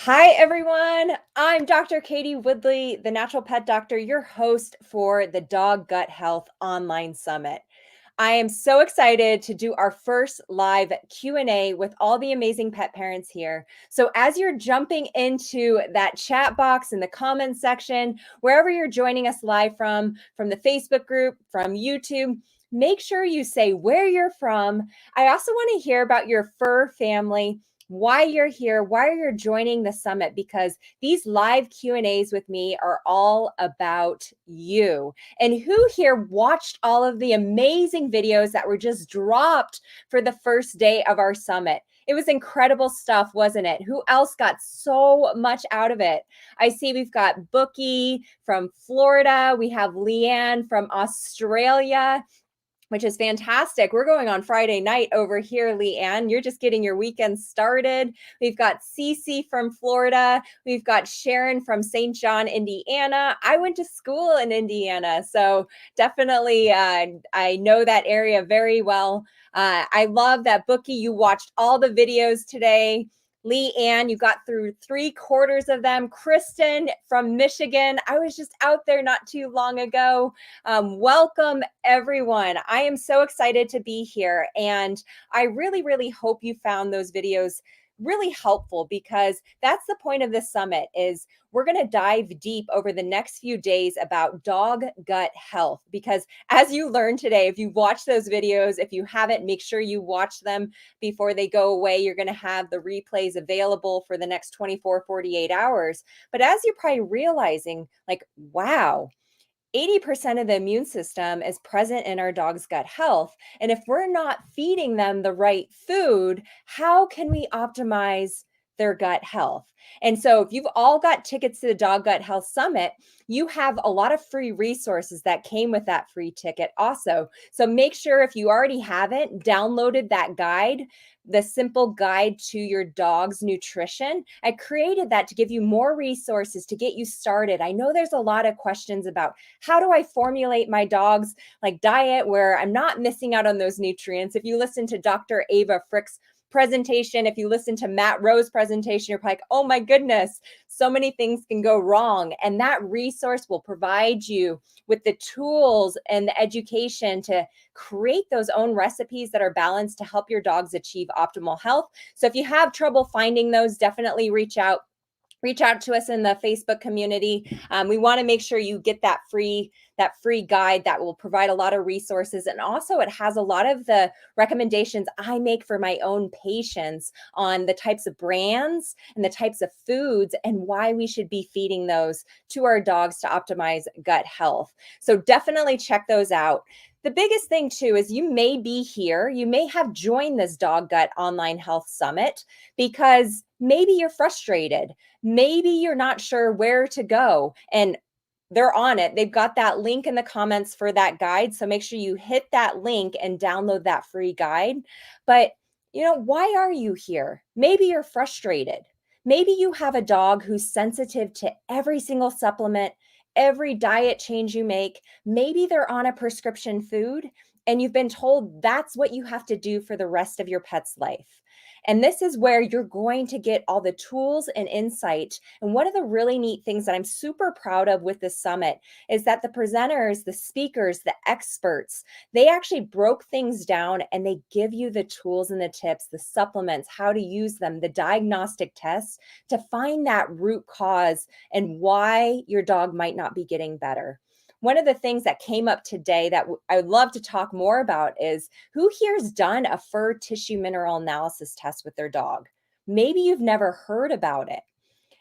Hi, everyone. I'm Dr. Katie Woodley, the natural pet doctor, your host for the Dog Gut Health Online Summit. I am so excited to do our first live Q&A with all the amazing pet parents here. So as you're jumping into that chat box in the comments section, wherever you're joining us live from the Facebook group, from YouTube, make sure you say where you're from. I also want to hear about your fur family, why you're here, why you're joining the summit, because these live Q&As with me are all about you. And who here watched all of the amazing videos that were just dropped for the first day of our summit? It was incredible stuff, wasn't it? Who else got so much out of it? I see we've got Bookie from Florida. We have Leanne from Australia, which is fantastic. We're going on Friday night over here, Leanne. You're just getting your weekend started. We've got Cece from Florida. We've got Sharon from St. John, Indiana. I went to school in Indiana, so definitely I know that area very well. I love that, Bookie. You watched all the videos today. Leanne, you got through 3/4 of them. Kristen from Michigan. I was just out there not too long ago. Welcome, everyone. I am so excited to be here. And I really, really hope you found those videos really helpful, because that's the point of this summit. Is we're going to dive deep over the next few days about dog gut health, because as you learned today, if you watch those videos, if you haven't, make sure you watch them before they go away. You're going to have the replays available for the next 24, 48 hours. But as you're probably realizing, like, wow, 80% of the immune system is present in our dog's gut health. And if we're not feeding them the right food, how can we optimize their gut health? And so, if you've all got tickets to the Dog Gut Health Summit, you have a lot of free resources that came with that free ticket also. So, make sure, if you already haven't downloaded that guide, the simple guide to your dog's nutrition. I created that to give you more resources to get you started. I know there's a lot of questions about how do I formulate my dog's like diet where I'm not missing out on those nutrients. If you listen to Dr. Ava Frick's presentation, if you listen to Matt Rowe's presentation, you're like, oh my goodness, so many things can go wrong. And that resource will provide you with the tools and the education to create those own recipes that are balanced to help your dogs achieve optimal health. So if you have trouble finding those, definitely reach out to us in the Facebook community. We want to make sure you get that free guide that will provide a lot of resources. And also it has a lot of the recommendations I make for my own patients on the types of brands and the types of foods and why we should be feeding those to our dogs to optimize gut health. So definitely check those out. The biggest thing too is you may be here, you may have joined this Dog Gut Online Health Summit because maybe you're frustrated. Maybe you're not sure where to go, and they're on it. They've got that link in the comments for that guide. So make sure you hit that link and download that free guide. But, why are you here? Maybe you're frustrated. Maybe you have a dog who's sensitive to every single supplement, every diet change you make. Maybe they're on a prescription food and you've been told that's what you have to do for the rest of your pet's life. And this is where you're going to get all the tools and insight. And one of the really neat things that I'm super proud of with this summit is that the presenters, the speakers, the experts, they actually broke things down and they give you the tools and the tips, the supplements, how to use them, the diagnostic tests to find that root cause and why your dog might not be getting better. One of the things that came up today that I would love to talk more about is, who here's done a fur tissue mineral analysis test with their dog? Maybe you've never heard about it.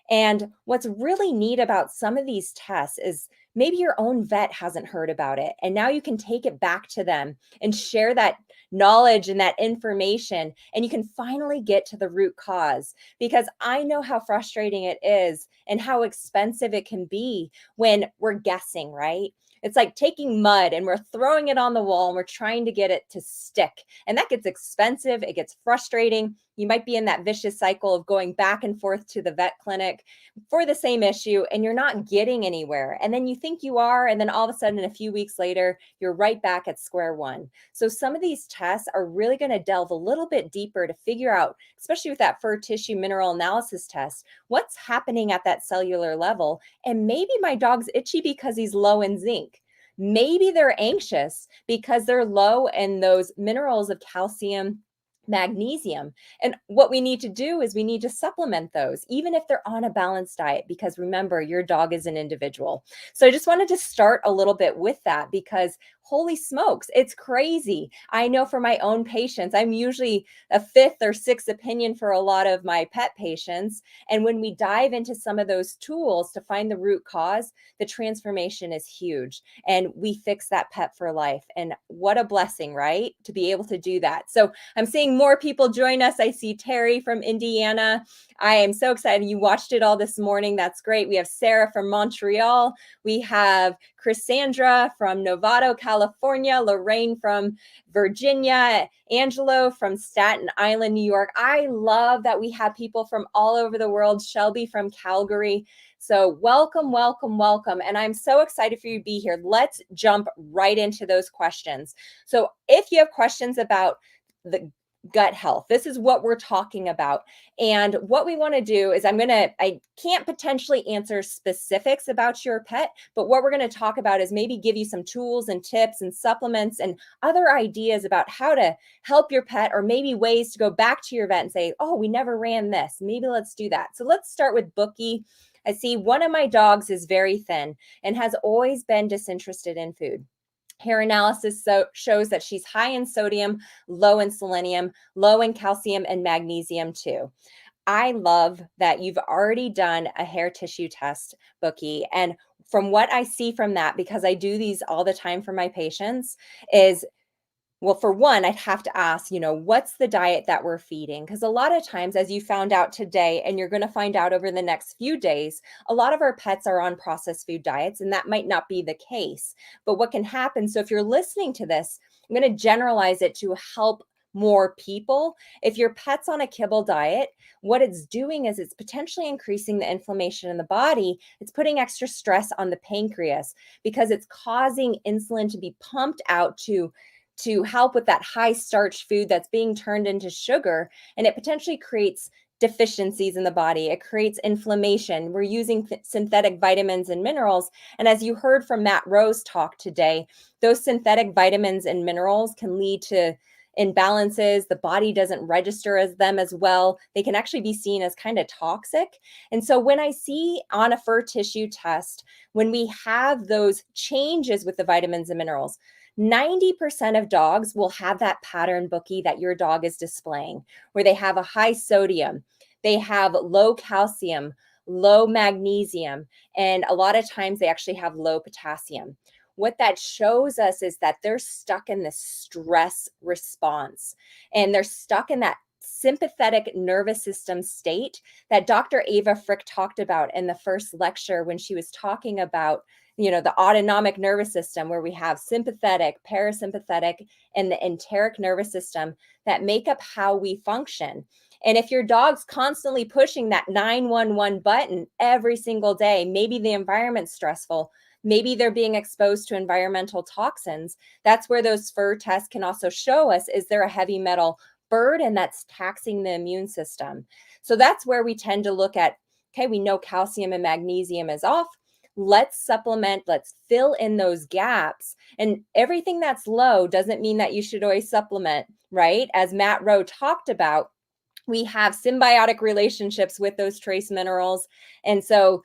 And what's really neat about some of these tests is maybe your own vet hasn't heard about it. And now you can take it back to them and share that knowledge and that information. And you can finally get to the root cause, because I know how frustrating it is and how expensive it can be when we're guessing, right? It's like taking mud and we're throwing it on the wall and we're trying to get it to stick. And that gets expensive. It gets frustrating. You might be in that vicious cycle of going back and forth to the vet clinic for the same issue and you're not getting anywhere. And then you think you are, and then all of a sudden, a few weeks later, you're right back at square one. So some of these tests are really going to delve a little bit deeper to figure out, especially with that fur tissue mineral analysis test, what's happening at that cellular level. And maybe my dog's itchy because he's low in zinc. Maybe they're anxious because they're low in those minerals of calcium, magnesium. And what we need to do is we need to supplement those, even if they're on a balanced diet, because remember, your dog is an individual. So I just wanted to start a little bit with that because holy smokes, it's crazy. I know for my own patients, I'm usually a fifth or sixth opinion for a lot of my pet patients. And when we dive into some of those tools to find the root cause, the transformation is huge. And we fix that pet for life. And what a blessing, right? To be able to do that. So I'm seeing more people join us. I see Terry from Indiana. I am so excited. You watched it all this morning. That's great. We have Sarah from Montreal. We have Cassandra from Novato, California. Lorraine from Virginia. Angelo from Staten Island, New York. I love that we have people from all over the world. Shelby from Calgary. So welcome, welcome, welcome. And I'm so excited for you to be here. Let's jump right into those questions. So if you have questions about the gut health, this is what we're talking about. And what we want to do is I can't potentially answer specifics about your pet, but what we're going to talk about is maybe give you some tools and tips and supplements and other ideas about how to help your pet, or maybe ways to go back to your vet and say, oh, we never ran this. Maybe let's do that. So let's start with Bookie. I see one of my dogs is very thin and has always been disinterested in food. Hair analysis shows that she's high in sodium, low in selenium, low in calcium and magnesium too. I love that you've already done a hair tissue test, Bookie. And from what I see from that, because I do these all the time for my patients, is well, for one, I'd have to ask, what's the diet that we're feeding? Because a lot of times, as you found out today, and you're going to find out over the next few days, a lot of our pets are on processed food diets, and that might not be the case. But what can happen, so if you're listening to this, I'm going to generalize it to help more people. If your pet's on a kibble diet, what it's doing is it's potentially increasing the inflammation in the body. It's putting extra stress on the pancreas because it's causing insulin to be pumped out to help with that high starch food that's being turned into sugar, and it potentially creates deficiencies in the body. It creates inflammation. We're using synthetic vitamins and minerals. And as you heard from Matt Rowe's talk today, those synthetic vitamins and minerals can lead to imbalances. The body doesn't register as them as well. They can actually be seen as kind of toxic. And so when I see on a fur tissue test, when we have those changes with the vitamins and minerals, 90% of dogs will have that pattern, Bookie, that your dog is displaying, where they have a high sodium, they have low calcium, low magnesium, and a lot of times they actually have low potassium. What that shows us is that they're stuck in this stress response, and they're stuck in that sympathetic nervous system state that Dr. Ava Frick talked about in the first lecture when she was talking about the autonomic nervous system, where we have sympathetic, parasympathetic, and the enteric nervous system that make up how we function. And if your dog's constantly pushing that 911 button every single day, maybe the environment's stressful, maybe they're being exposed to environmental toxins, that's where those fur tests can also show us, is there a heavy metal burden that's taxing the immune system? So that's where we tend to look at, okay, we know calcium and magnesium is off. Let's supplement, let's fill in those gaps. And everything that's low doesn't mean that you should always supplement, right? As Matt Rowe talked about, we have symbiotic relationships with those trace minerals. And so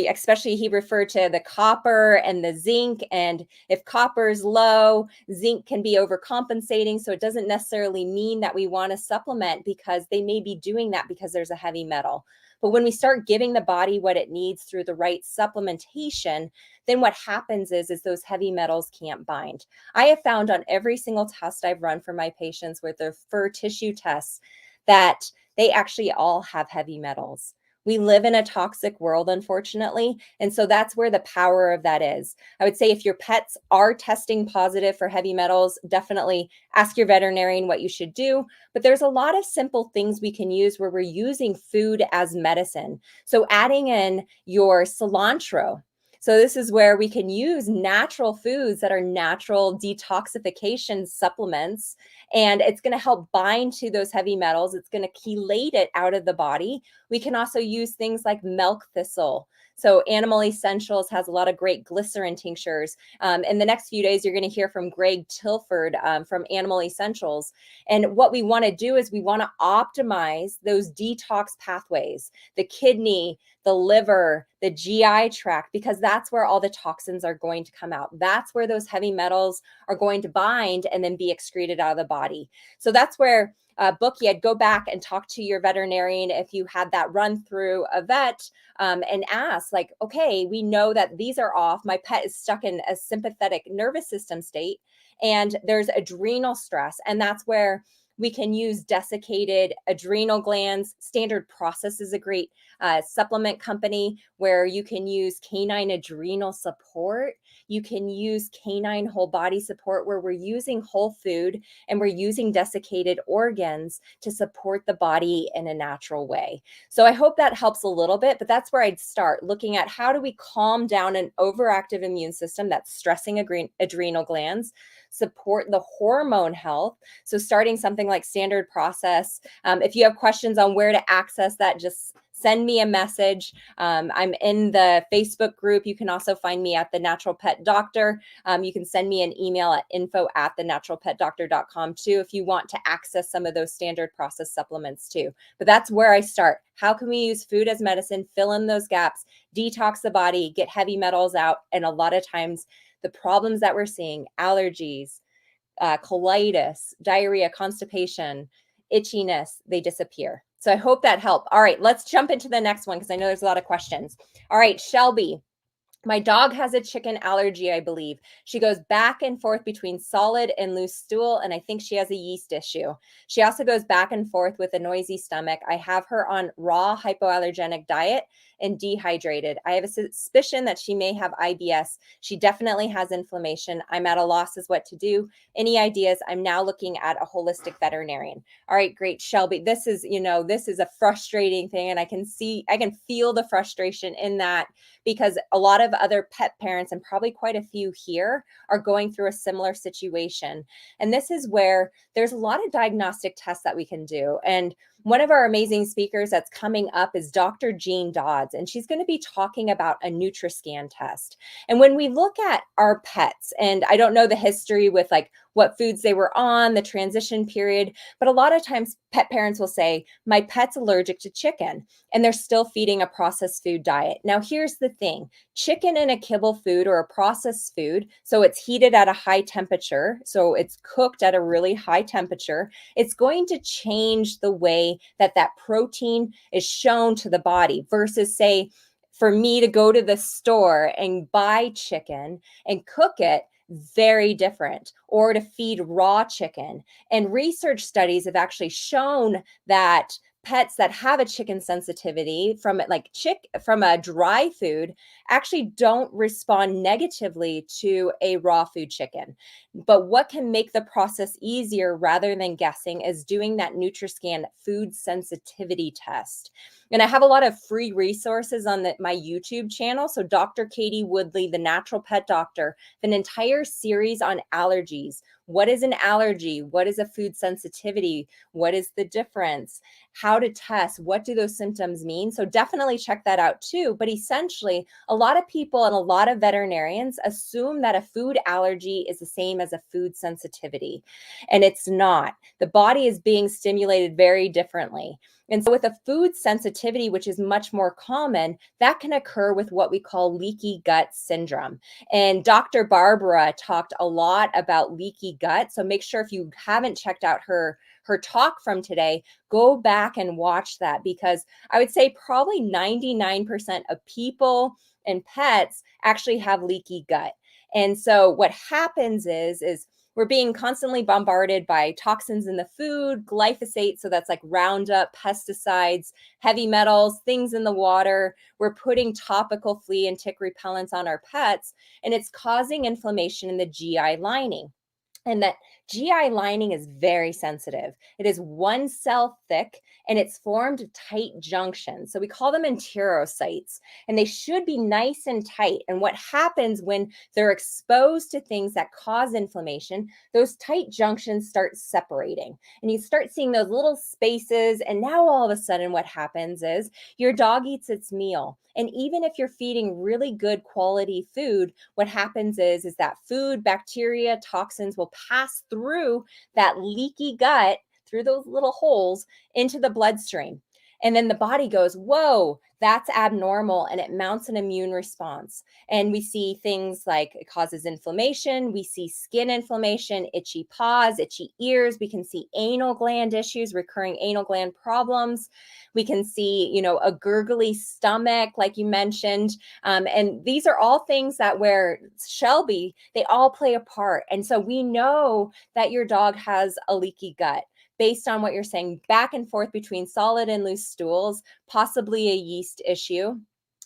especially he referred to the copper and the zinc. And if copper is low, zinc can be overcompensating. So it doesn't necessarily mean that we want to supplement, because they may be doing that because there's a heavy metal. But when we start giving the body what it needs through the right supplementation, then what happens is those heavy metals can't bind. I have found on every single test I've run for my patients with their fur tissue tests that they actually all have heavy metals. We live in a toxic world, unfortunately. And so that's where the power of that is. I would say if your pets are testing positive for heavy metals, definitely ask your veterinarian what you should do. But there's a lot of simple things we can use where we're using food as medicine. So adding in your cilantro. So this is where we can use natural foods that are natural detoxification supplements, and it's going to help bind to those heavy metals. It's going to chelate it out of the body. We can also use things like milk thistle. So Animal Essentials has a lot of great glycerin tinctures. In the next few days, you're going to hear from Greg Tilford from Animal Essentials. And what we want to do is we want to optimize those detox pathways, the kidney, the liver, the GI tract, because that's where all the toxins are going to come out. That's where those heavy metals are going to bind and then be excreted out of the body. So that's where Bookie, I'd go back and talk to your veterinarian if you had that run through a vet and ask, like, okay, we know that these are off. My pet is stuck in a sympathetic nervous system state, and there's adrenal stress. And that's where we can use desiccated adrenal glands. Standard Process is a great supplement company where you can use canine adrenal support. You can use canine whole body support, where we're using whole food and we're using desiccated organs to support the body in a natural way. So I hope that helps a little bit, but that's where I'd start looking at how do we calm down an overactive immune system that's stressing adrenal glands, support the hormone health. So starting something like Standard Process. If you have questions on where to access that, just send me a message. I'm in the Facebook group. You can also find me at The Natural Pet Doctor. You can send me an email at info@thenaturalpetdoctor.com too if you want to access some of those Standard Process supplements too. But that's where I start. How can we use food as medicine, fill in those gaps, detox the body, get heavy metals out? And a lot of times the problems that we're seeing, allergies, colitis, diarrhea, constipation, itchiness, they disappear. So I hope that helped. All right, let's jump into the next one because I know there's a lot of questions. All right, Shelby. My dog has a chicken allergy, I believe. She goes back and forth between solid and loose stool, and I think she has a yeast issue. She also goes back and forth with a noisy stomach. I have her on raw hypoallergenic diet and dehydrated. I have a suspicion that she may have IBS. She definitely has inflammation. I'm at a loss as what to do. Any ideas? I'm now looking at a holistic veterinarian. All right, great, Shelby. This is a frustrating thing, and I can feel the frustration in that, because a lot of other pet parents, and probably quite a few here, are going through a similar situation. And this is where there's a lot of diagnostic tests that we can do. And one of our amazing speakers that's coming up is Dr. Jean Dodds, and she's going to be talking about a Nutrascan test. And when we look at our pets, and I don't know the history with like what foods they were on, the transition period, but a lot of times pet parents will say, my pet's allergic to chicken, and they're still feeding a processed food diet. Now, here's the thing. Chicken in a kibble food or a processed food, so it's heated at a high temperature, so it's cooked at a really high temperature, it's going to change the way that that protein is shown to the body versus, say, for me to go to the store and buy chicken and cook it, very different, or to feed raw chicken. And research studies have actually shown that pets that have a chicken sensitivity from a dry food actually don't respond negatively to a raw food chicken. But what can make the process easier rather than guessing is doing that Nutrascan food sensitivity test. And I have a lot of free resources on my YouTube channel. So Dr. Katie Woodley, the Natural Pet Doctor, an entire series on allergies. What is an allergy? What is a food sensitivity? What is the difference? How to test? What do those symptoms mean? So definitely check that out too. But essentially, a lot of people and a lot of veterinarians assume that a food allergy is the same as a food sensitivity, and it's not. The body is being stimulated very differently. And so with a food sensitivity, which is much more common, that can occur with what we call leaky gut syndrome. And Dr. Barbara talked a lot about leaky gut. So make sure, if you haven't checked out her talk from today, go back and watch that, because I would say probably 99% of people and pets actually have leaky gut. And so what happens is We're being constantly bombarded by toxins in the food, glyphosate, so that's like Roundup, pesticides, heavy metals, things in the water. We're putting topical flea and tick repellents on our pets, and it's causing inflammation in the GI lining. And that GI lining is very sensitive. It is one cell thick and it's formed tight junctions. So we call them enterocytes, and they should be nice and tight. And what happens when they're exposed to things that cause inflammation, those tight junctions start separating and you start seeing those little spaces. And now all of a sudden, what happens is your dog eats its meal. And even if you're feeding really good quality food, what happens is that food, bacteria, toxins will pass through that leaky gut, through those little holes into the bloodstream. And then the body goes, whoa, that's abnormal. And it mounts an immune response. And we see things like it causes inflammation. We see skin inflammation, itchy paws, itchy ears. We can see anal gland issues, recurring anal gland problems. We can see, a gurgly stomach, like you mentioned. And these are all things that where Shelby, they all play a part. And so we know that your dog has a leaky gut based on what you're saying, back and forth between solid and loose stools, possibly a yeast issue.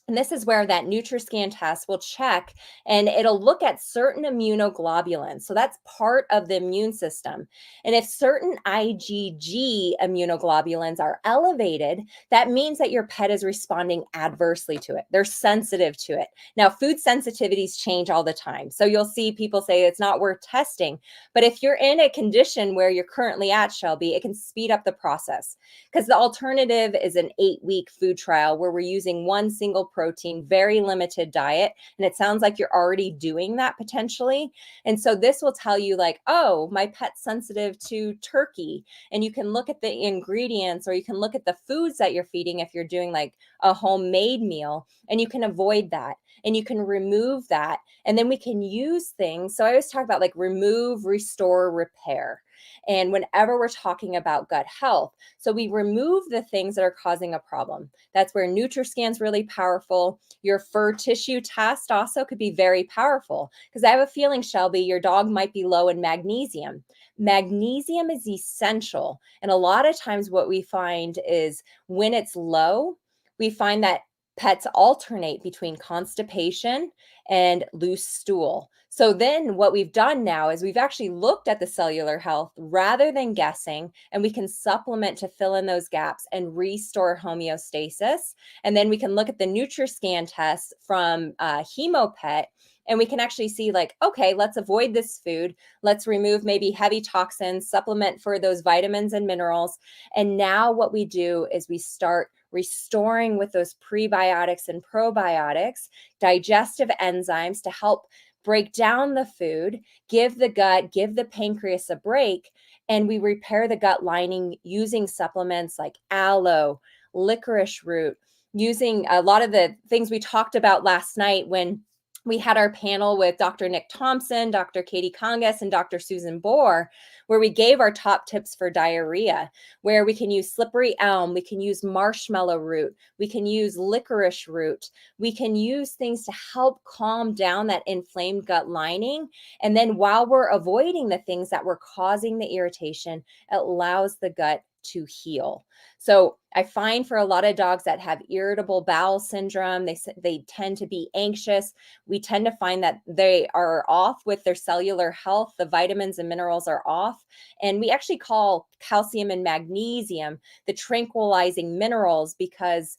And this is where that Nutrascan test will check and it'll look at certain immunoglobulins. So that's part of the immune system. And if certain IgG immunoglobulins are elevated, that means that your pet is responding adversely to it. They're sensitive to it. Now, food sensitivities change all the time. So you'll see people say it's not worth testing. But if you're in a condition where you're currently at, Shelby, it can speed up the process because the alternative is an 8-week food trial where we're using one single protein, very limited diet. And it sounds like you're already doing that potentially. And so this will tell you like, oh, my pet's sensitive to turkey. And you can look at the ingredients or you can look at the foods that you're feeding if you're doing like a homemade meal, and you can avoid that and you can remove that. And then we can use things. So I always talk about like remove, restore, repair. And whenever we're talking about gut health, so we remove the things that are causing a problem. That's where Nutrascan's really powerful. Your fur tissue test also could be very powerful because I have a feeling, Shelby, your dog might be low in magnesium. Magnesium is essential. And a lot of times what we find is when it's low, we find that pets alternate between constipation and loose stool. So then what we've done now is we've actually looked at the cellular health rather than guessing, and we can supplement to fill in those gaps and restore homeostasis. And then we can look at the Nutrascan test from HemoPet, and we can actually see like, okay, let's avoid this food. Let's remove maybe heavy toxins, supplement for those vitamins and minerals. And now what we do is we start restoring with those prebiotics and probiotics, digestive enzymes to help break down the food, give the gut, give the pancreas a break, and we repair the gut lining using supplements like aloe, licorice root, using a lot of the things we talked about last night when we had our panel with Dr. Nick Thompson, Dr. Katie Congas, and Dr. Susan Bohr, where we gave our top tips for diarrhea, where we can use slippery elm, we can use marshmallow root, we can use licorice root, we can use things to help calm down that inflamed gut lining. And then while we're avoiding the things that were causing the irritation, it allows the gut to heal. So I find for a lot of dogs that have irritable bowel syndrome, they tend to be anxious. We tend to find that they are off with their cellular health. The vitamins and minerals are off. And we actually call calcium and magnesium the tranquilizing minerals because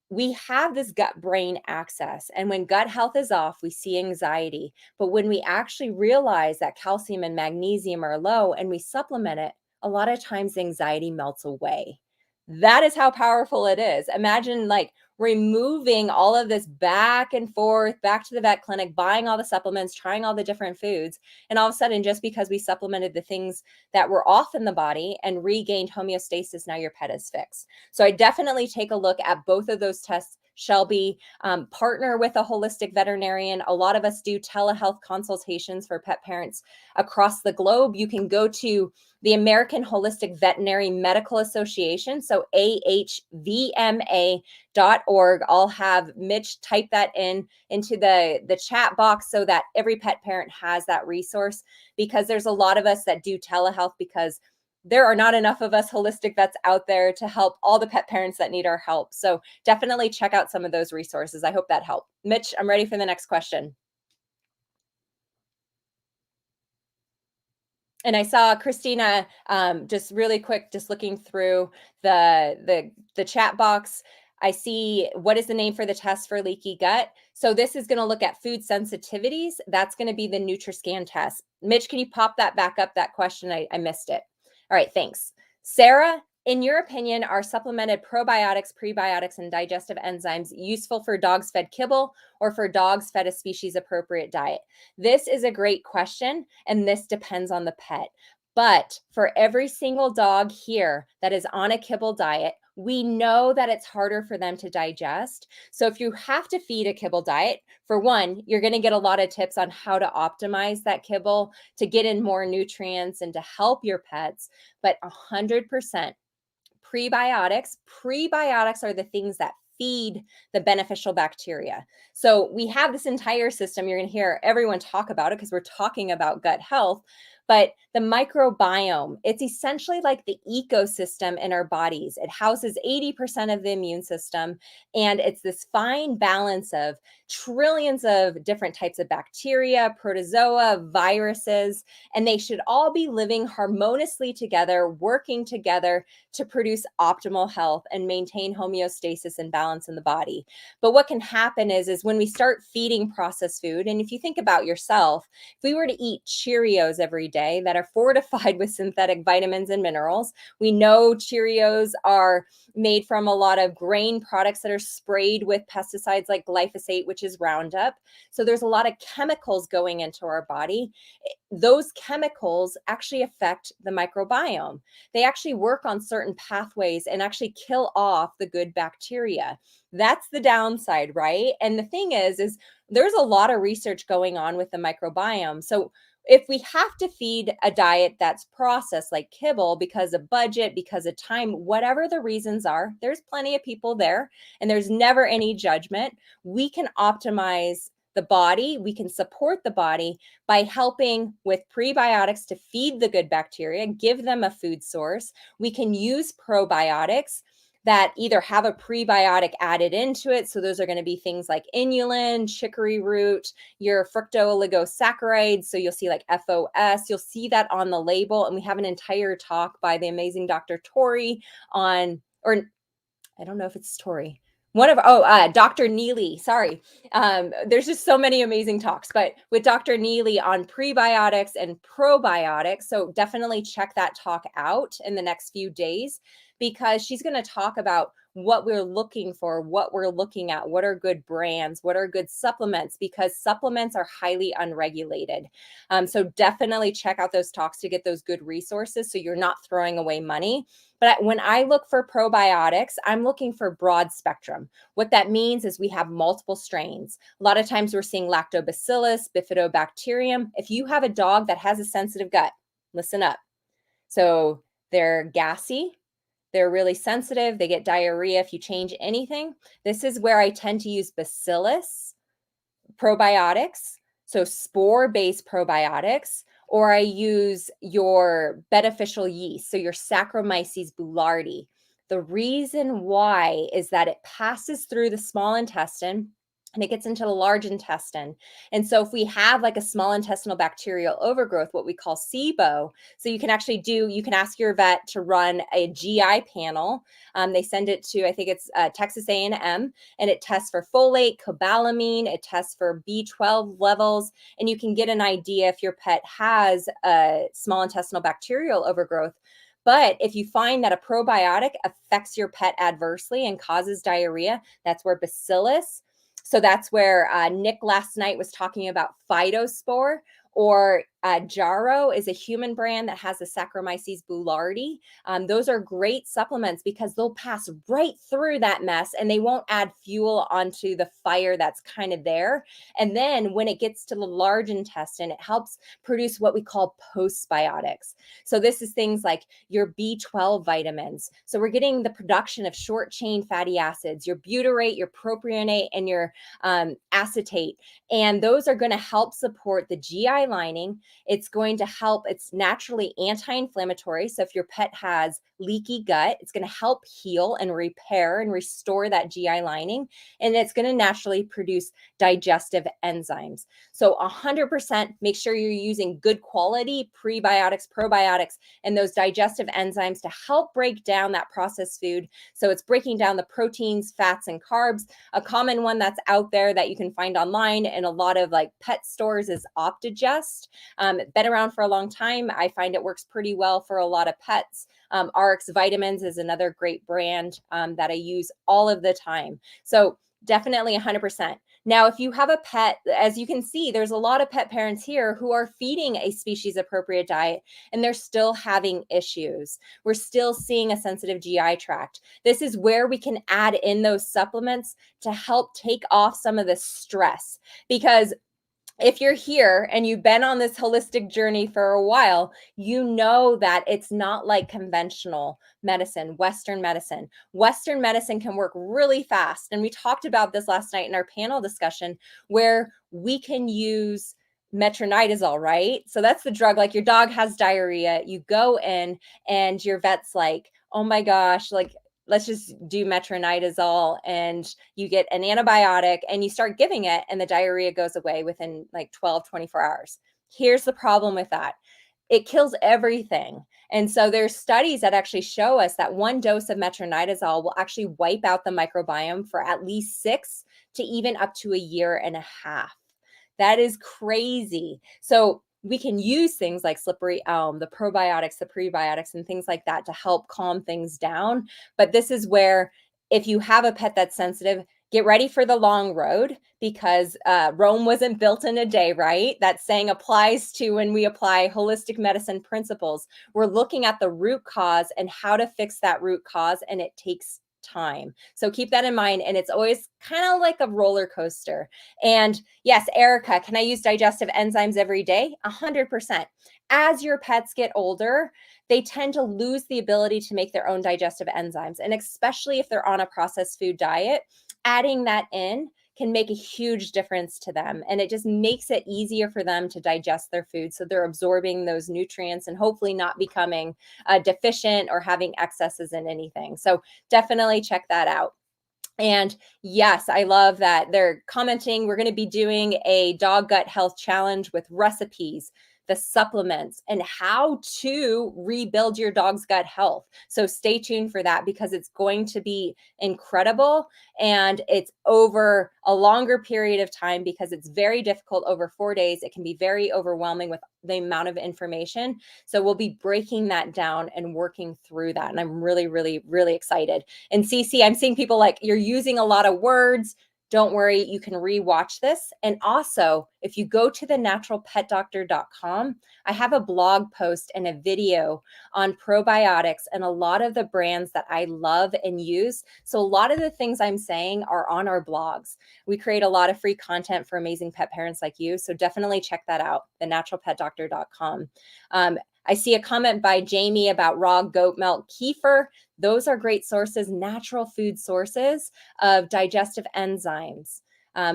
we have this gut brain axis. And when gut health is off, we see anxiety. But when we actually realize that calcium and magnesium are low and we supplement it, a lot of times anxiety melts away. That is how powerful it is. Imagine like removing all of this back and forth, back to the vet clinic, buying all the supplements, trying all the different foods. And all of a sudden, just because we supplemented the things that were off in the body and regained homeostasis, now your pet is fixed. So I definitely take a look at both of those tests, Shelby. Partner with a holistic veterinarian. A lot of us do telehealth consultations for pet parents across the globe. You can go to the American Holistic Veterinary Medical Association, so ahvma.org. I'll have Mitch type that into the chat box so that every pet parent has that resource, because there's a lot of us that do telehealth because there are not enough of us holistic vets out there to help all the pet parents that need our help. So definitely check out some of those resources. I hope that helped. Mitch, I'm ready for the next question. And I saw Christina, just really quick, just looking through the chat box. I see, what is the name for the test for leaky gut? So this is going to look at food sensitivities. That's going to be the Nutrascan test. Mitch, can you pop that back up, that question? I missed it. All right, thanks. Sarah, in your opinion, are supplemented probiotics, prebiotics, and digestive enzymes useful for dogs fed kibble or for dogs fed a species appropriate diet? This is a great question, and this depends on the pet. But for every single dog here that is on a kibble diet, we know that it's harder for them to digest. So if you have to feed a kibble diet, for one, you're going to get a lot of tips on how to optimize that kibble to get in more nutrients and to help your pets. But 100% prebiotics are the things that feed the beneficial bacteria. So we have this entire system. You're going to hear everyone talk about it because we're talking about gut health. But the microbiome, it's essentially like the ecosystem in our bodies. It houses 80% of the immune system. And it's this fine balance of trillions of different types of bacteria, protozoa, viruses, and they should all be living harmoniously together, working together to produce optimal health and maintain homeostasis and balance in the body. But what can happen is when we start feeding processed food, and if you think about yourself, if we were to eat Cheerios every day that are fortified with synthetic vitamins and minerals, we know Cheerios are made from a lot of grain products that are sprayed with pesticides like glyphosate, which is Roundup. So there's a lot of chemicals going into our body. Those chemicals actually affect the microbiome. They actually work on certain pathways and actually kill off the good bacteria. That's the downside, right? And the thing is there's a lot of research going on with the microbiome. So if we have to feed a diet that's processed like kibble because of budget, because of time, whatever the reasons are, there's plenty of people there and there's never any judgment. We can optimize the body, we can support the body by helping with prebiotics to feed the good bacteria, give them a food source. We can use probiotics that either have a prebiotic added into it. So those are going to be things like inulin, chicory root, your fructooligosaccharides. So you'll see like FOS, you'll see that on the label. And we have an entire talk by the amazing Dr. Tori on, or I don't know if it's Tori. Dr. Neely, sorry. There's just so many amazing talks, but with Dr. Neely on prebiotics and probiotics. So definitely check that talk out in the next few days, because she's going to talk about what we're looking for, what we're looking at, what are good brands, what are good supplements, because supplements are highly unregulated. So definitely check out those talks to get those good resources so you're not throwing away money. But when I look for probiotics, I'm looking for broad spectrum. What that means is we have multiple strains. A lot of times we're seeing lactobacillus, bifidobacterium. If you have a dog that has a sensitive gut, listen up. So they're gassy, they're really sensitive, they get diarrhea if you change anything. This is where I tend to use bacillus probiotics, so spore-based probiotics, or I use your beneficial yeast, so your Saccharomyces boulardii. The reason why is that it passes through the small intestine and it gets into the large intestine. And so if we have like a small intestinal bacterial overgrowth, what we call SIBO, so you can actually you can ask your vet to run a GI panel. They send it to, I think it's Texas A&M, and it tests for folate, cobalamin, it tests for B12 levels, and you can get an idea if your pet has a small intestinal bacterial overgrowth. But if you find that a probiotic affects your pet adversely and causes diarrhea, that's where bacillus. So that's where Nick last night was talking about phytospore, or Jarrow is a human brand that has the Saccharomyces boulardii. Those are great supplements because they'll pass right through that mess and they won't add fuel onto the fire that's kind of there. And then when it gets to the large intestine, it helps produce what we call postbiotics. So this is things like your B12 vitamins. So we're getting the production of short chain fatty acids, your butyrate, your propionate, and your acetate. And those are going to help support the GI lining. It's going to help, it's naturally anti-inflammatory. So if your pet has leaky gut, it's going to help heal and repair and restore that GI lining. And it's going to naturally produce digestive enzymes. So 100% make sure you're using good quality prebiotics, probiotics, and those digestive enzymes to help break down that processed food. So it's breaking down the proteins, fats, and carbs. A common one that's out there that you can find online in a lot of like pet stores is Optigest. Been around for a long time. I find it works pretty well for a lot of pets. RX Vitamins is another great brand that I use all of the time. So definitely 100%. Now, if you have a pet, as you can see, there's a lot of pet parents here who are feeding a species appropriate diet and they're still having issues. We're still seeing a sensitive GI tract. This is where we can add in those supplements to help take off some of the stress, because if you're here and you've been on this holistic journey for a while, you know that it's not like conventional medicine, Western medicine. Western medicine can work really fast. And we talked about this last night in our panel discussion where we can use metronidazole, right? So that's the drug, like your dog has diarrhea, you go in and your vet's like, oh my gosh, like let's just do metronidazole, and you get an antibiotic and you start giving it and the diarrhea goes away within like 12, 24 hours. Here's the problem with that. It kills everything. And so there's studies that actually show us that one dose of metronidazole will actually wipe out the microbiome for at least 6 to even up to a year and a half. That is crazy. So we can use things like slippery elm, the probiotics, the prebiotics, and things like that to help calm things down. But this is where, if you have a pet that's sensitive, get ready for the long road, because Rome wasn't built in a day, right? That saying applies to when we apply holistic medicine principles. We're looking at the root cause and how to fix that root cause, and it takes time. So keep that in mind. And it's always kind of like a roller coaster. And yes, Erica, can I use digestive enzymes every day? 100%. As your pets get older, they tend to lose the ability to make their own digestive enzymes. And especially if they're on a processed food diet, adding that in can make a huge difference to them. And it just makes it easier for them to digest their food. So they're absorbing those nutrients and hopefully not becoming deficient or having excesses in anything. So definitely check that out. And yes, I love that they're commenting. We're going to be doing a dog gut health challenge with recipes, the supplements, and how to rebuild your dog's gut health. So stay tuned for that, because it's going to be incredible. And it's over a longer period of time because it's very difficult over 4 days. It can be very overwhelming with the amount of information. So we'll be breaking that down and working through that. And I'm really, really, really excited. And CC, I'm seeing people like, you're using a lot of words. Don't worry, you can rewatch this. And also, if you go to thenaturalpetdoctor.com, I have a blog post and a video on probiotics and a lot of the brands that I love and use. So a lot of the things I'm saying are on our blogs. We create a lot of free content for amazing pet parents like you. So definitely check that out, thenaturalpetdoctor.com. I see a comment by Jamie about raw goat milk kefir. Those are great sources, natural food sources of digestive enzymes,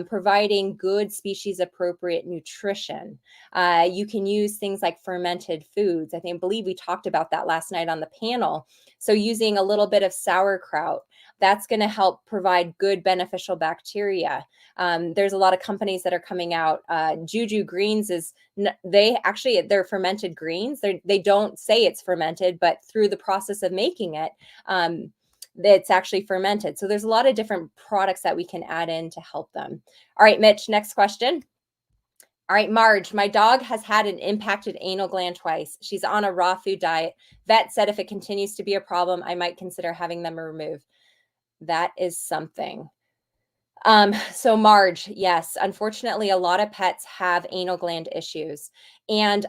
providing good species appropriate nutrition. You can use things like fermented foods. I believe we talked about that last night on the panel. So using a little bit of sauerkraut, that's going to help provide good beneficial bacteria. There's a lot of companies that are coming out. Juju Greens they're fermented greens. They don't say it's fermented, but through the process of making it, it's actually fermented. So there's a lot of different products that we can add in to help them. All right, Mitch, next question. All right, Marge, my dog has had an impacted anal gland twice. She's on a raw food diet. Vet said if it continues to be a problem, I might consider having them removed. That is something. So Marge, yes, unfortunately, a lot of pets have anal gland issues. And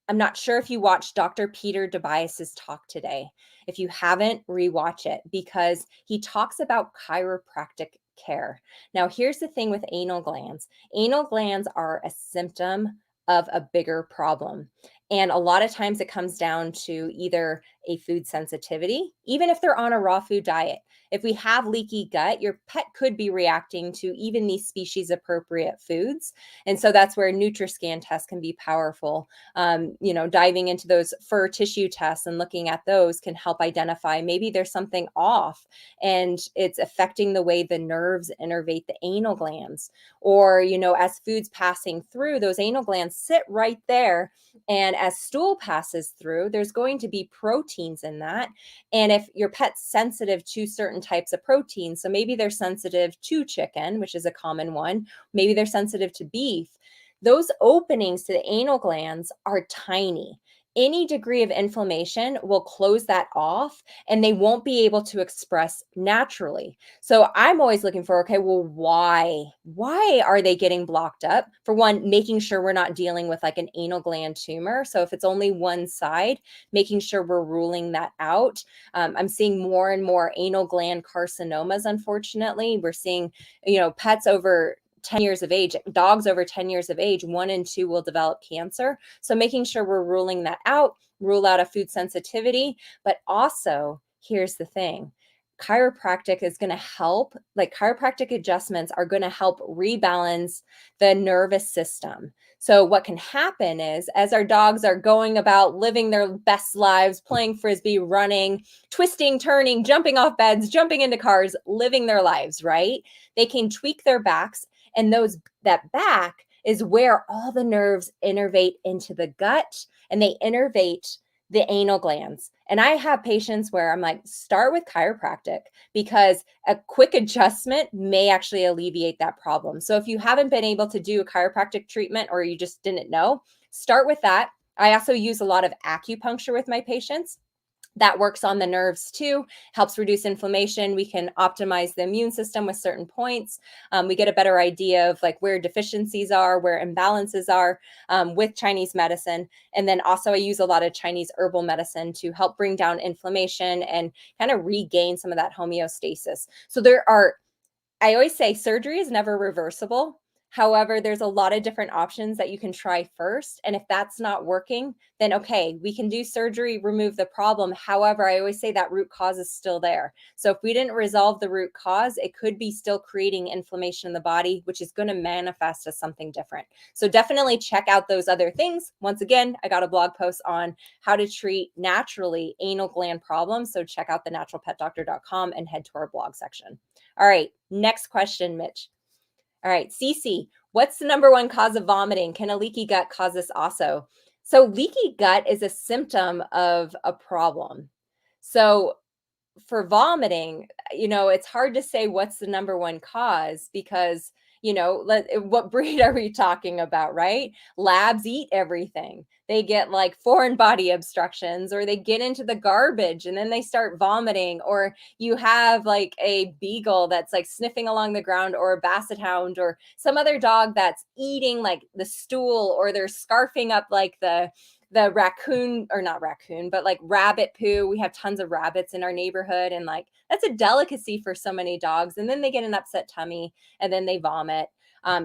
I'm not sure if you watched Dr. Peter Tobias's talk today. If you haven't, rewatch it because he talks about chiropractic care. Now, here's the thing with anal glands. Anal glands are a symptom of a bigger problem. And a lot of times it comes down to either a food sensitivity, even if they're on a raw food diet. If we have leaky gut, your pet could be reacting to even these species appropriate foods. And so that's where Nutrascan test can be powerful. Diving into those fur tissue tests and looking at those can help identify maybe there's something off and it's affecting the way the nerves innervate the anal glands. Or, as food's passing through, those anal glands sit right there. And as stool passes through, there's going to be proteins in that. And if your pet's sensitive to certain types of proteins, so maybe they're sensitive to chicken, which is a common one, maybe they're sensitive to beef, those openings to the anal glands are tiny. Any degree of inflammation will close that off and they won't be able to express naturally. So I'm always looking for, okay, well, why? Why are they getting blocked up? For one, making sure we're not dealing with like an anal gland tumor. So if it's only one side, making sure we're ruling that out. I'm seeing more and more anal gland carcinomas, unfortunately. We're seeing, pets over 10 years of age, dogs over 10 years of age, 1 in 2 will develop cancer. So making sure we're ruling that out, rule out a food sensitivity. But also, here's the thing. Chiropractic is going to help, like chiropractic adjustments are going to help rebalance the nervous system. So what can happen is as our dogs are going about living their best lives, playing frisbee, running, twisting, turning, jumping off beds, jumping into cars, living their lives, right? They can tweak their backs, and that back is where all the nerves innervate into the gut and they innervate the anal glands. And I have patients where I'm like, start with chiropractic because a quick adjustment may actually alleviate that problem. So if you haven't been able to do a chiropractic treatment or you just didn't know, start with that. I also use a lot of acupuncture with my patients. That works on the nerves too, helps reduce inflammation. We can optimize the immune system with certain points. We get a better idea of like where deficiencies are, where imbalances are with Chinese medicine. And then also I use a lot of Chinese herbal medicine to help bring down inflammation and kind of regain some of that homeostasis. So I always say surgery is never reversible. However, there's a lot of different options that you can try first. And if that's not working, then okay, we can do surgery, remove the problem. However, I always say that root cause is still there. So if we didn't resolve the root cause, it could be still creating inflammation in the body, which is going to manifest as something different. So definitely check out those other things. Once again, I got a blog post on how to treat naturally anal gland problems. So check out thenaturalpetdoctor.com and head to our blog section. All right, next question, Mitch. All right, Cece, what's the number one cause of vomiting? Can a leaky gut cause this also? So leaky gut is a symptom of a problem. So for vomiting, it's hard to say what's the number one cause because, what breed are we talking about, right? Labs eat everything. They get like foreign body obstructions or they get into the garbage and then they start vomiting. Or you have like a beagle that's like sniffing along the ground or a basset hound or some other dog that's eating like the stool or they're scarfing up like the raccoon or not raccoon, but like rabbit poo. We have tons of rabbits in our neighborhood and like that's a delicacy for so many dogs. And then they get an upset tummy and then they vomit.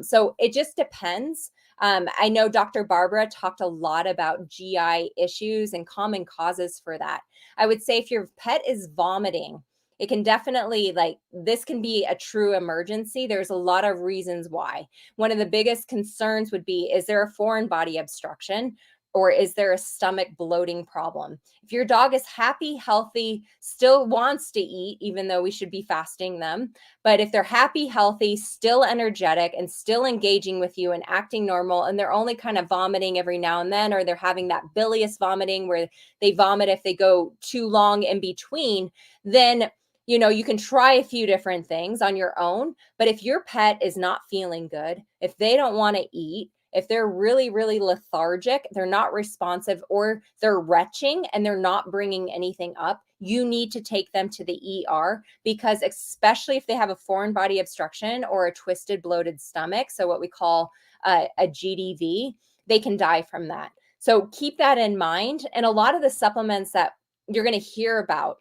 So it just depends. I know Dr. Barbara talked a lot about GI issues and common causes for that. I would say if your pet is vomiting, it can definitely this can be a true emergency. There's a lot of reasons why. One of the biggest concerns would be, is there a foreign body obstruction? Or is there a stomach bloating problem? If your dog is happy, healthy, still wants to eat, even though we should be fasting them, but if they're happy, healthy, still energetic, and still engaging with you and acting normal, and they're only kind of vomiting every now and then, or they're having that bilious vomiting where they vomit if they go too long in between, then you can try a few different things on your own. But if your pet is not feeling good, if they don't want to eat, if they're really, really lethargic, they're not responsive, or they're retching and they're not bringing anything up, you need to take them to the ER because especially if they have a foreign body obstruction or a twisted bloated stomach, so what we call a GDV, they can die from that. So keep that in mind. And a lot of the supplements that you're going to hear about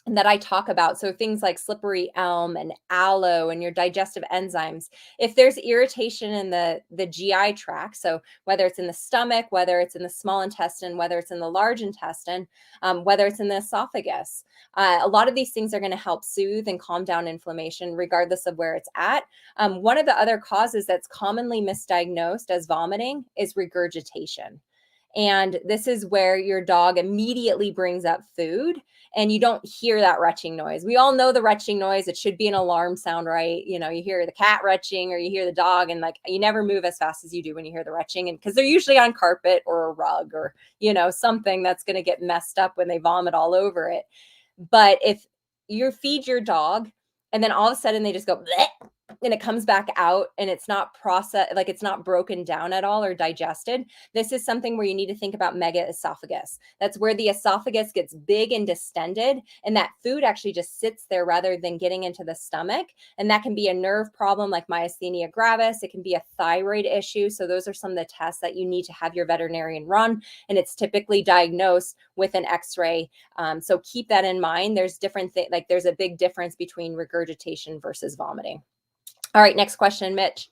and that I talk about, so things like slippery elm and aloe and your digestive enzymes, if there's irritation in the GI tract, so whether it's in the stomach, whether it's in the small intestine, whether it's in the large intestine, whether it's in the esophagus, a lot of these things are going to help soothe and calm down inflammation regardless of where it's at. One of the other causes that's commonly misdiagnosed as vomiting is regurgitation. And this is where your dog immediately brings up food and you don't hear that retching noise. We all know the retching noise. It should be an alarm sound, right? You know, you hear the cat retching or you hear the dog, and like you never move as fast as you do when you hear the retching. And because they're usually on carpet or a rug or, you know, something that's going to get messed up when they vomit all over it. But if you feed your dog and then all of a sudden they just go bleh, and it comes back out and it's not processed, like it's not broken down at all or digested, this is something where you need to think about mega esophagus. That's where the esophagus gets big and distended, and that food actually just sits there rather than getting into the stomach. And that can be a nerve problem like myasthenia gravis. It can be a thyroid issue. So those are some of the tests that you need to have your veterinarian run, and it's typically diagnosed with an x-ray. So keep that in mind. There's different things, like there's a big difference between regurgitation versus vomiting. All right, next question, Mitch.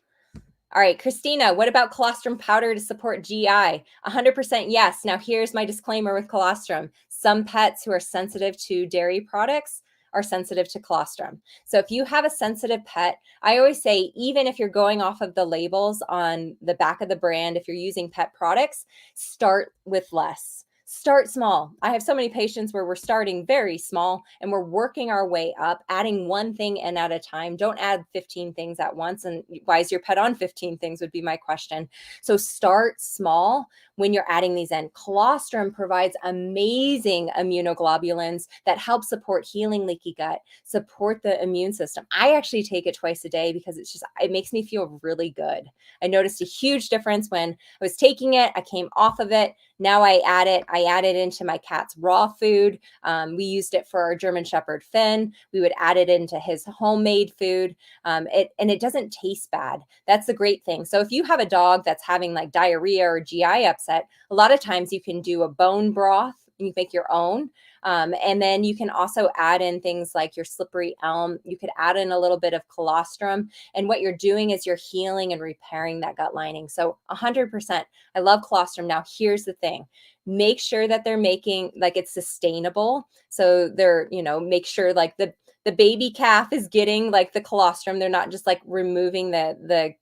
All right, Christina, what about colostrum powder to support GI? 100% yes. Now, here's my disclaimer with colostrum. Some pets who are sensitive to dairy products are sensitive to colostrum. So if you have a sensitive pet, I always say, even if you're going off of the labels on the back of the brand, if you're using pet products, start with less. Start small. I have so many patients where we're starting very small and we're working our way up, adding one thing in at a time. Don't add 15 things at once. And why is your pet on 15 things would be my question. So start small when you're adding these in. Colostrum provides amazing immunoglobulins that help support healing leaky gut, support the immune system. I actually take it twice a day because it makes me feel really good. I noticed a huge difference when I was taking it. I came off of it. Now I add it into my cat's raw food. We used it for our German Shepherd Finn. We would add it into his homemade food. And it doesn't taste bad. That's the great thing. So if you have a dog that's having like diarrhea or GI upset, a lot of times you can do a bone broth. You make your own. And then you can also add in things like your slippery elm. You could add in a little bit of colostrum. And what you're doing is you're healing and repairing that gut lining. So 100%. I love colostrum. Now, here's the thing. Make sure that they're making, like, it's sustainable. So they're, make sure like the baby calf is getting like the colostrum. They're not just like removing the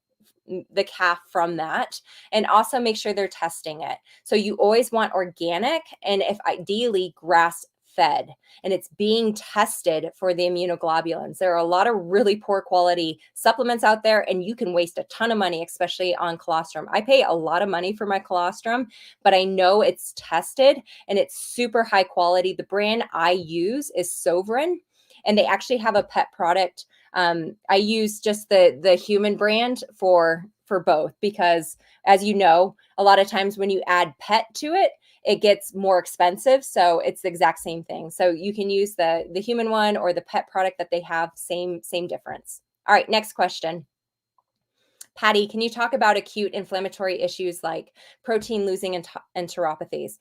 calf from that, and also make sure they're testing it. So you always want organic, and if ideally grass fed, and it's being tested for the immunoglobulins. There are a lot of really poor quality supplements out there, and you can waste a ton of money, especially on colostrum. I pay a lot of money for my colostrum, but I know it's tested and it's super high quality. The brand I use is Sovereign, and they actually have a pet product. I use just the human brand for both, because as you know, a lot of times when you add pet to it, it gets more expensive. So it's the exact same thing. So you can use the human one or the pet product that they have, same difference. All right, next question. Patty, can you talk about acute inflammatory issues like protein losing enteropathies?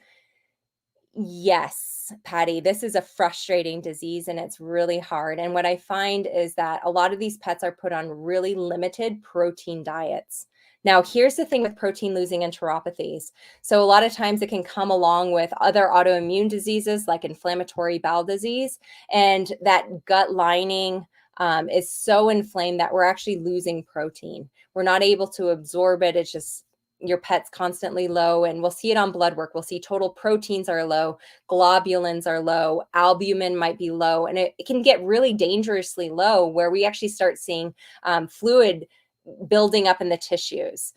Yes, Patty, this is a frustrating disease and it's really hard. And what I find is that a lot of these pets are put on really limited protein diets. Now, here's the thing with protein losing enteropathies. So a lot of times it can come along with other autoimmune diseases like inflammatory bowel disease, and that gut lining is so inflamed that we're actually losing protein. We're not able to absorb it. It's just your pet's constantly low, and we'll see it on blood work. We'll see total proteins are low, globulins are low, albumin might be low, and it can get really dangerously low where we actually start seeing fluid building up in the tissues.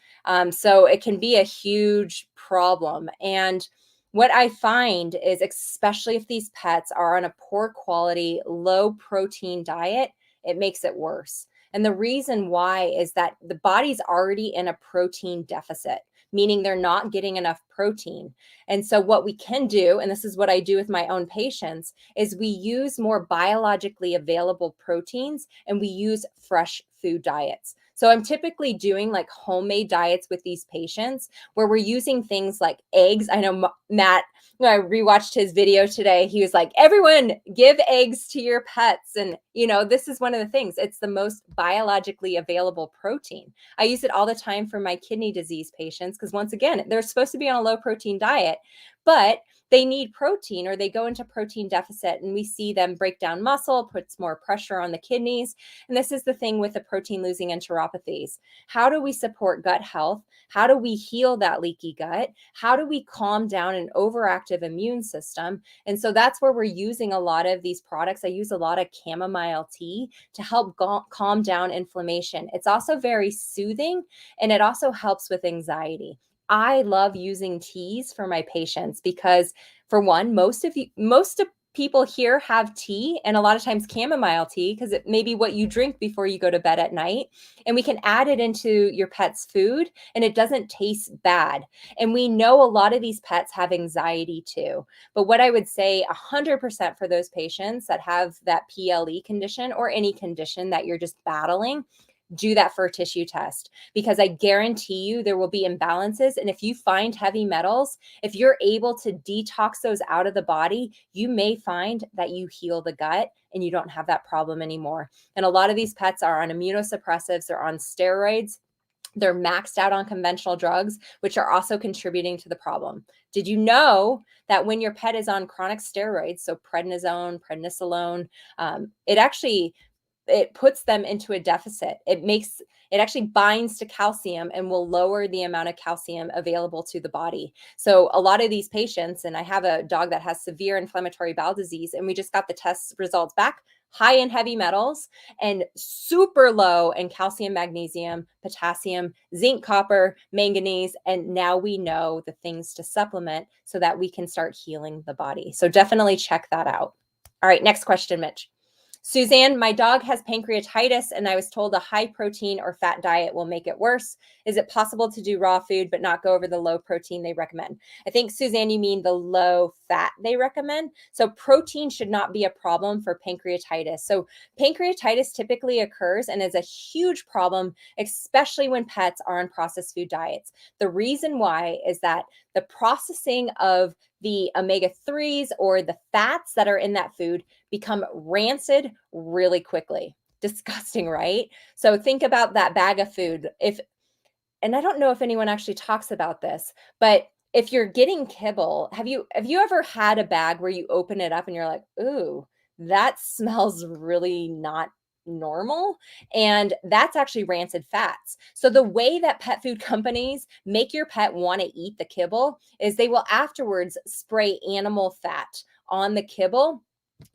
So it can be a huge problem. And what I find is, especially if these pets are on a poor quality, low protein diet, it makes it worse. And the reason why is that the body's already in a protein deficit, meaning they're not getting enough protein. And so what we can do, and this is what I do with my own patients, is we use more biologically available proteins and we use fresh food diets. So I'm typically doing like homemade diets with these patients where we're using things like eggs. I know Matt, when I rewatched his video today, he was like, everyone give eggs to your pets. And, this is one of the things. It's the most biologically available protein. I use it all the time for my kidney disease patients because, once again, they're supposed to be on a low protein diet, but they need protein or they go into protein deficit, and we see them break down muscle, puts more pressure on the kidneys. And this is the thing with the protein losing enteropathies. How do we support gut health? How do we heal that leaky gut? How do we calm down an overactive immune system? And so that's where we're using a lot of these products. I use a lot of chamomile tea to help calm down inflammation. It's also very soothing, and it also helps with anxiety. I love using teas for my patients because, for one, most of people here have tea, and a lot of times chamomile tea, because it may be what you drink before you go to bed at night. And we can add it into your pet's food and it doesn't taste bad. And we know a lot of these pets have anxiety too. But what I would say 100% for those patients that have that PLE condition or any condition that you're just battling, do that for a tissue test, because I guarantee you there will be imbalances. And if you find heavy metals, if you're able to detox those out of the body, you may find that you heal the gut and you don't have that problem anymore. And a lot of these pets are on immunosuppressives, they're on steroids, they're maxed out on conventional drugs, which are also contributing to the problem. Did you know that when your pet is on chronic steroids, so prednisone, prednisolone, it puts them into a deficit. It actually binds to calcium and will lower the amount of calcium available to the body. So a lot of these patients, and I have a dog that has severe inflammatory bowel disease, and we just got the test results back, high in heavy metals and super low in calcium, magnesium, potassium, zinc, copper, manganese. And now we know the things to supplement so that we can start healing the body. So definitely check that out. All right, next question, Mitch. Suzanne, my dog has pancreatitis and I was told a high protein or fat diet will make it worse. Is it possible to do raw food but not go over the low protein they recommend? I think, Suzanne, you mean the low fat they recommend. So protein should not be a problem for pancreatitis. So pancreatitis typically occurs and is a huge problem, especially when pets are on processed food diets. The reason why is that the processing of the omega-3s or the fats that are in that food become rancid really quickly. Disgusting, right? So think about that bag of food. And I don't know if anyone actually talks about this, but if you're getting kibble, have you ever had a bag where you open it up and you're like, ooh, that smells really not normal? And that's actually rancid fats. So the way that pet food companies make your pet want to eat the kibble is they will afterwards spray animal fat on the kibble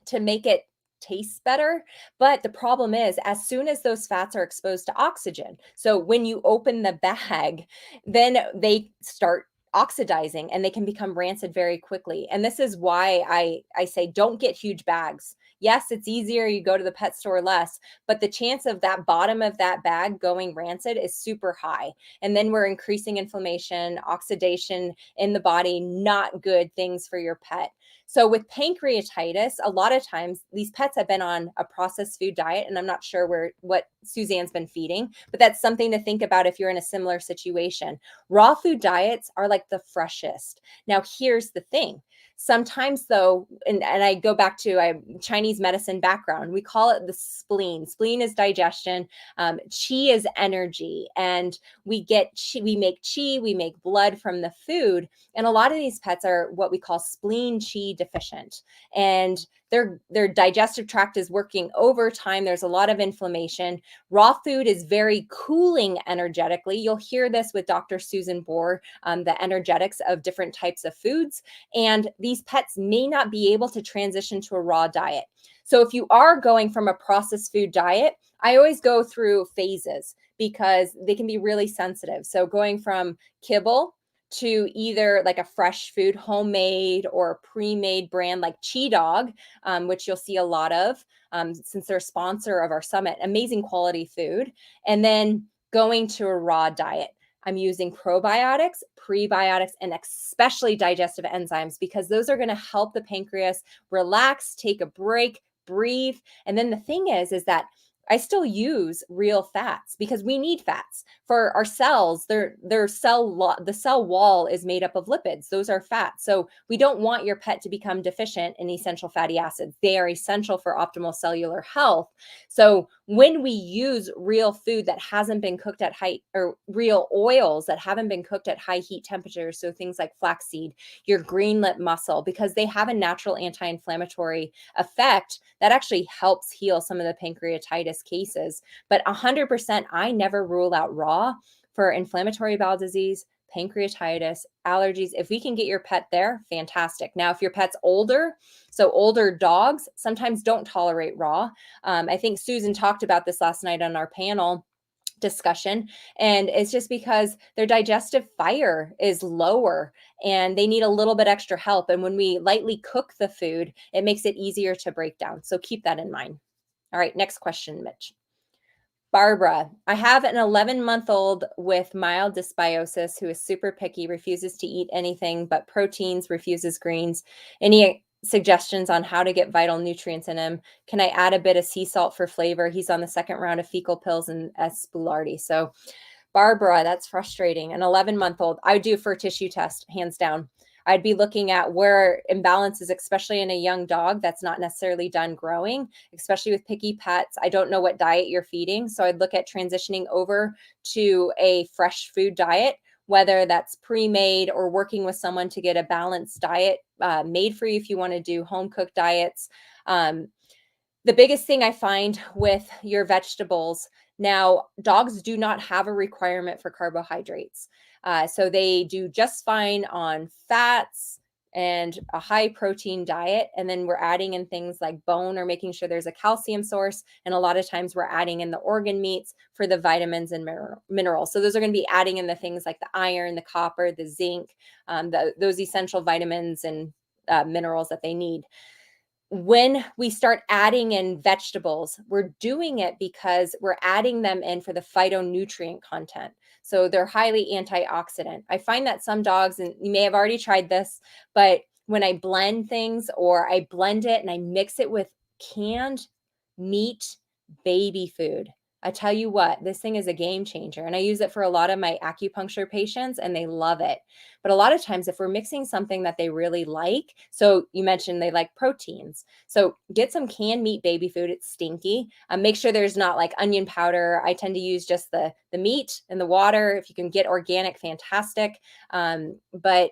to make it taste better. But the problem is, as soon as those fats are exposed to oxygen, so when you open the bag, then they start oxidizing and they can become rancid very quickly. And this is why I say don't get huge bags. Yes, it's easier, you go to the pet store less, but the chance of that bottom of that bag going rancid is super high. And then we're increasing inflammation, oxidation in the body, not good things for your pet. So with pancreatitis, a lot of times these pets have been on a processed food diet, and I'm not sure what Suzanne's been feeding, but that's something to think about if you're in a similar situation. Raw food diets are like the freshest. Now, here's the thing. Sometimes though, and I go back to a Chinese medicine background, we call it the spleen. Spleen is digestion. Qi is energy. And we make qi, we make blood from the food. And a lot of these pets are what we call spleen qi deficient. And their digestive tract is working overtime. There's a lot of inflammation. Raw food is very cooling energetically. You'll hear this with Dr. Susan Bohr, the energetics of different types of foods. And these pets may not be able to transition to a raw diet. So if you are going from a processed food diet, I always go through phases because they can be really sensitive. So going from kibble to either like a fresh food, homemade or pre-made brand like Chi Dog, which you'll see a lot of since they're a sponsor of our summit, amazing quality food. And then going to a raw diet. I'm using probiotics, prebiotics, and especially digestive enzymes because those are going to help the pancreas relax, take a break, breathe. And then the thing is that I still use real fats because we need fats for our cells. The cell wall is made up of lipids. Those are fats. So we don't want your pet to become deficient in essential fatty acids. They are essential for optimal cellular health. So when we use real food that hasn't been cooked at high, or real oils that haven't been cooked at high heat temperatures, so things like flaxseed, your green lip mussel, because they have a natural anti-inflammatory effect that actually helps heal some of the pancreatitis cases. But 100%, I never rule out raw for inflammatory bowel disease, pancreatitis, allergies. If we can get your pet there, fantastic. Now, if your pet's older, so older dogs sometimes don't tolerate raw. I think Susan talked about this last night on our panel discussion, and it's just because their digestive fire is lower and they need a little bit extra help. And when we lightly cook the food, it makes it easier to break down. So keep that in mind. All right, next question, Mitch. Barbara, I have an 11-month-old with mild dysbiosis who is super picky, refuses to eat anything but proteins, refuses greens. Any suggestions on how to get vital nutrients in him? Can I add a bit of sea salt for flavor? He's on the second round of fecal pills and Spoulardi. So Barbara, that's frustrating. An 11-month-old, I would do for a tissue test, hands down. I'd be looking at where imbalances, especially in a young dog that's not necessarily done growing, especially with picky pets. I don't know what diet you're feeding. So I'd look at transitioning over to a fresh food diet, whether that's pre-made or working with someone to get a balanced diet made for you if you want to do home cooked diets. The biggest thing I find with your vegetables, now dogs do not have a requirement for carbohydrates. So they do just fine on fats and a high protein diet. And then we're adding in things like bone or making sure there's a calcium source. And a lot of times we're adding in the organ meats for the vitamins and minerals. So those are going to be adding in the things like the iron, the copper, the zinc, those essential vitamins and minerals that they need. When we start adding in vegetables, we're doing it because we're adding them in for the phytonutrient content. So they're highly antioxidant. I find that some dogs, and you may have already tried this, but when I blend things or I blend it and I mix it with canned meat baby food, I tell you what, this thing is a game changer. And I use it for a lot of my acupuncture patients and they love it. But a lot of times, if we're mixing something that they really like, so you mentioned they like proteins. So get some canned meat baby food. It's stinky. Make sure there's not like onion powder. I tend to use just the meat and the water. If you can get organic, fantastic. But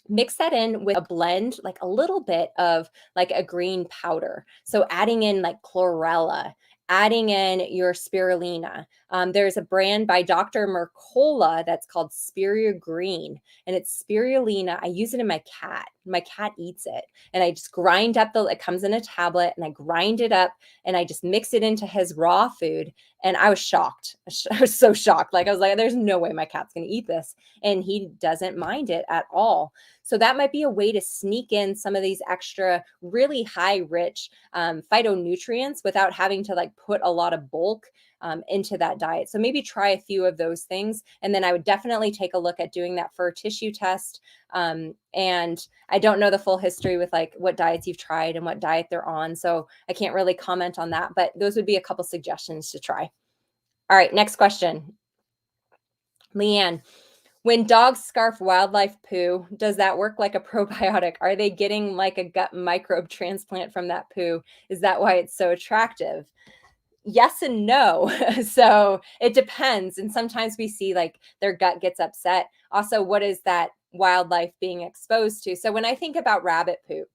mix that in with a blend, like a little bit of like a green powder. So adding in like chlorella, adding in your spirulina. There's a brand by Dr. Mercola that's called Spiria Green, and it's spirulina. I use it in my cat. My cat eats it, and I just grind up it comes in a tablet, and I grind it up, and I just mix it into his raw food. And I was shocked. I was so shocked. Like I was like, there's no way my cat's going to eat this. And he doesn't mind it at all. So that might be a way to sneak in some of these extra really high rich phytonutrients without having to like put a lot of bulk into that diet. So maybe try a few of those things. And then I would definitely take a look at doing that for a tissue test. And I don't know the full history with like what diets you've tried and what diet they're on. So I can't really comment on that, but those would be a couple suggestions to try. All right, next question. Leanne, when dogs scarf wildlife poo, does that work like a probiotic? Are they getting like a gut microbe transplant from that poo? Is that why it's so attractive? Yes and no. So it depends. And sometimes we see like their gut gets upset. Also, what is that wildlife being exposed to? So when I think about rabbit poop,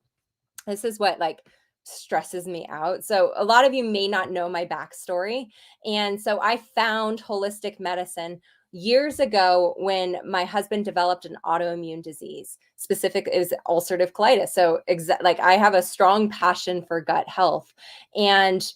this is what like stresses me out. So a lot of you may not know my backstory. And so I found holistic medicine years ago when my husband developed an autoimmune disease. Specific is ulcerative colitis. So like I have a strong passion for gut health. And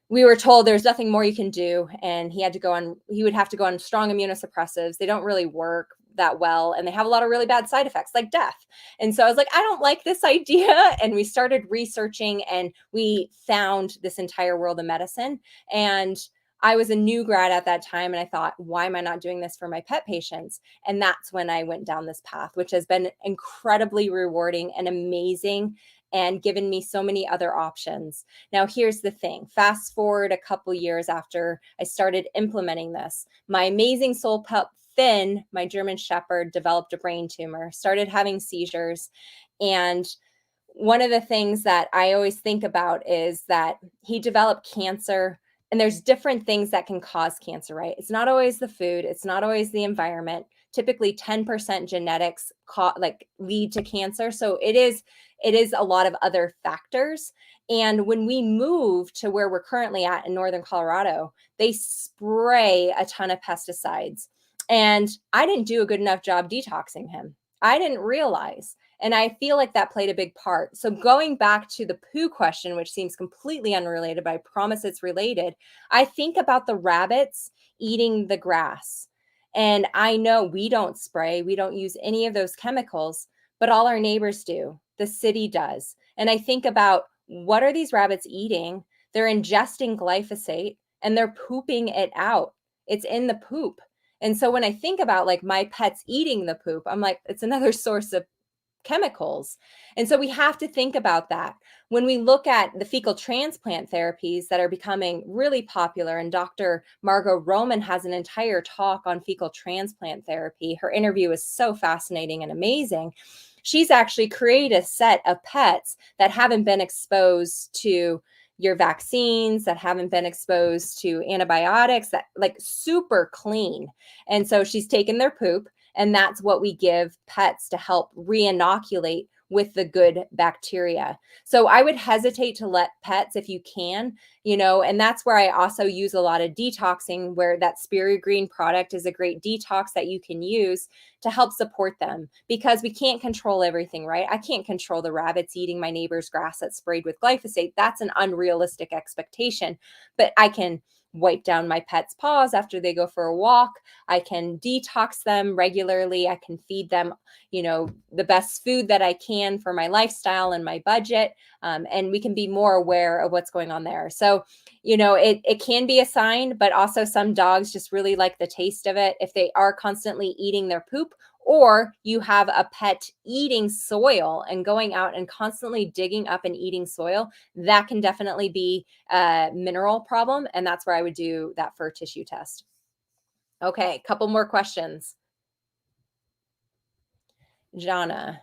we were told there's nothing more you can do. And he would have to go on strong immunosuppressives. They don't really work that well. And they have a lot of really bad side effects like death. And so I was like, I don't like this idea. And we started researching and we found this entire world of medicine. And I was a new grad at that time. And I thought, why am I not doing this for my pet patients? And that's when I went down this path, which has been incredibly rewarding and amazing. and given me so many other options. Now, here's the thing. Fast forward a couple years after I started implementing this, my amazing soul pup Finn, my German Shepherd, developed a brain tumor, started having seizures. And one of the things that I always think about is that he developed cancer, and there's different things that can cause cancer, right? It's not always the food, it's not always the environment. Typically 10% genetics lead to cancer. So it is a lot of other factors. And when we move to where we're currently at in northern Colorado, they spray a ton of pesticides. And I didn't do a good enough job detoxing him. I didn't realize. And I feel like that played a big part. So going back to the poo question, which seems completely unrelated, but I promise it's related. I think about the rabbits eating the grass. And I know we don't spray, we don't use any of those chemicals, but all our neighbors do. The city does. And I think about, what are these rabbits eating? They're ingesting glyphosate and they're pooping it out. It's in the poop. And so when I think about like my pets eating the poop, I'm like, it's another source of chemicals. And so we have to think about that. When we look at the fecal transplant therapies that are becoming really popular, and Dr. Margot Roman has an entire talk on fecal transplant therapy. Her interview is so fascinating and amazing. She's actually created a set of pets that haven't been exposed to your vaccines, that haven't been exposed to antibiotics, that like super clean. And so she's taken their poop, and that's what we give pets to help re-inoculate with the good bacteria. So I would hesitate to let pets, if you can, and that's where I also use a lot of detoxing, where that Spirit Green product is a great detox that you can use to help support them, because we can't control everything, right? I can't control the rabbits eating my neighbor's grass that's sprayed with glyphosate. That's an unrealistic expectation, but I can wipe down my pet's paws after they go for a walk. I can detox them regularly. I can feed them, the best food that I can for my lifestyle and my budget. And we can be more aware of what's going on there. So, it can be a sign, but also some dogs just really like the taste of it. If they are constantly eating their poop, or you have a pet eating soil and going out and constantly digging up and eating soil, that can definitely be a mineral problem. And that's where I would do that fur tissue test. Okay, couple more questions. Jana,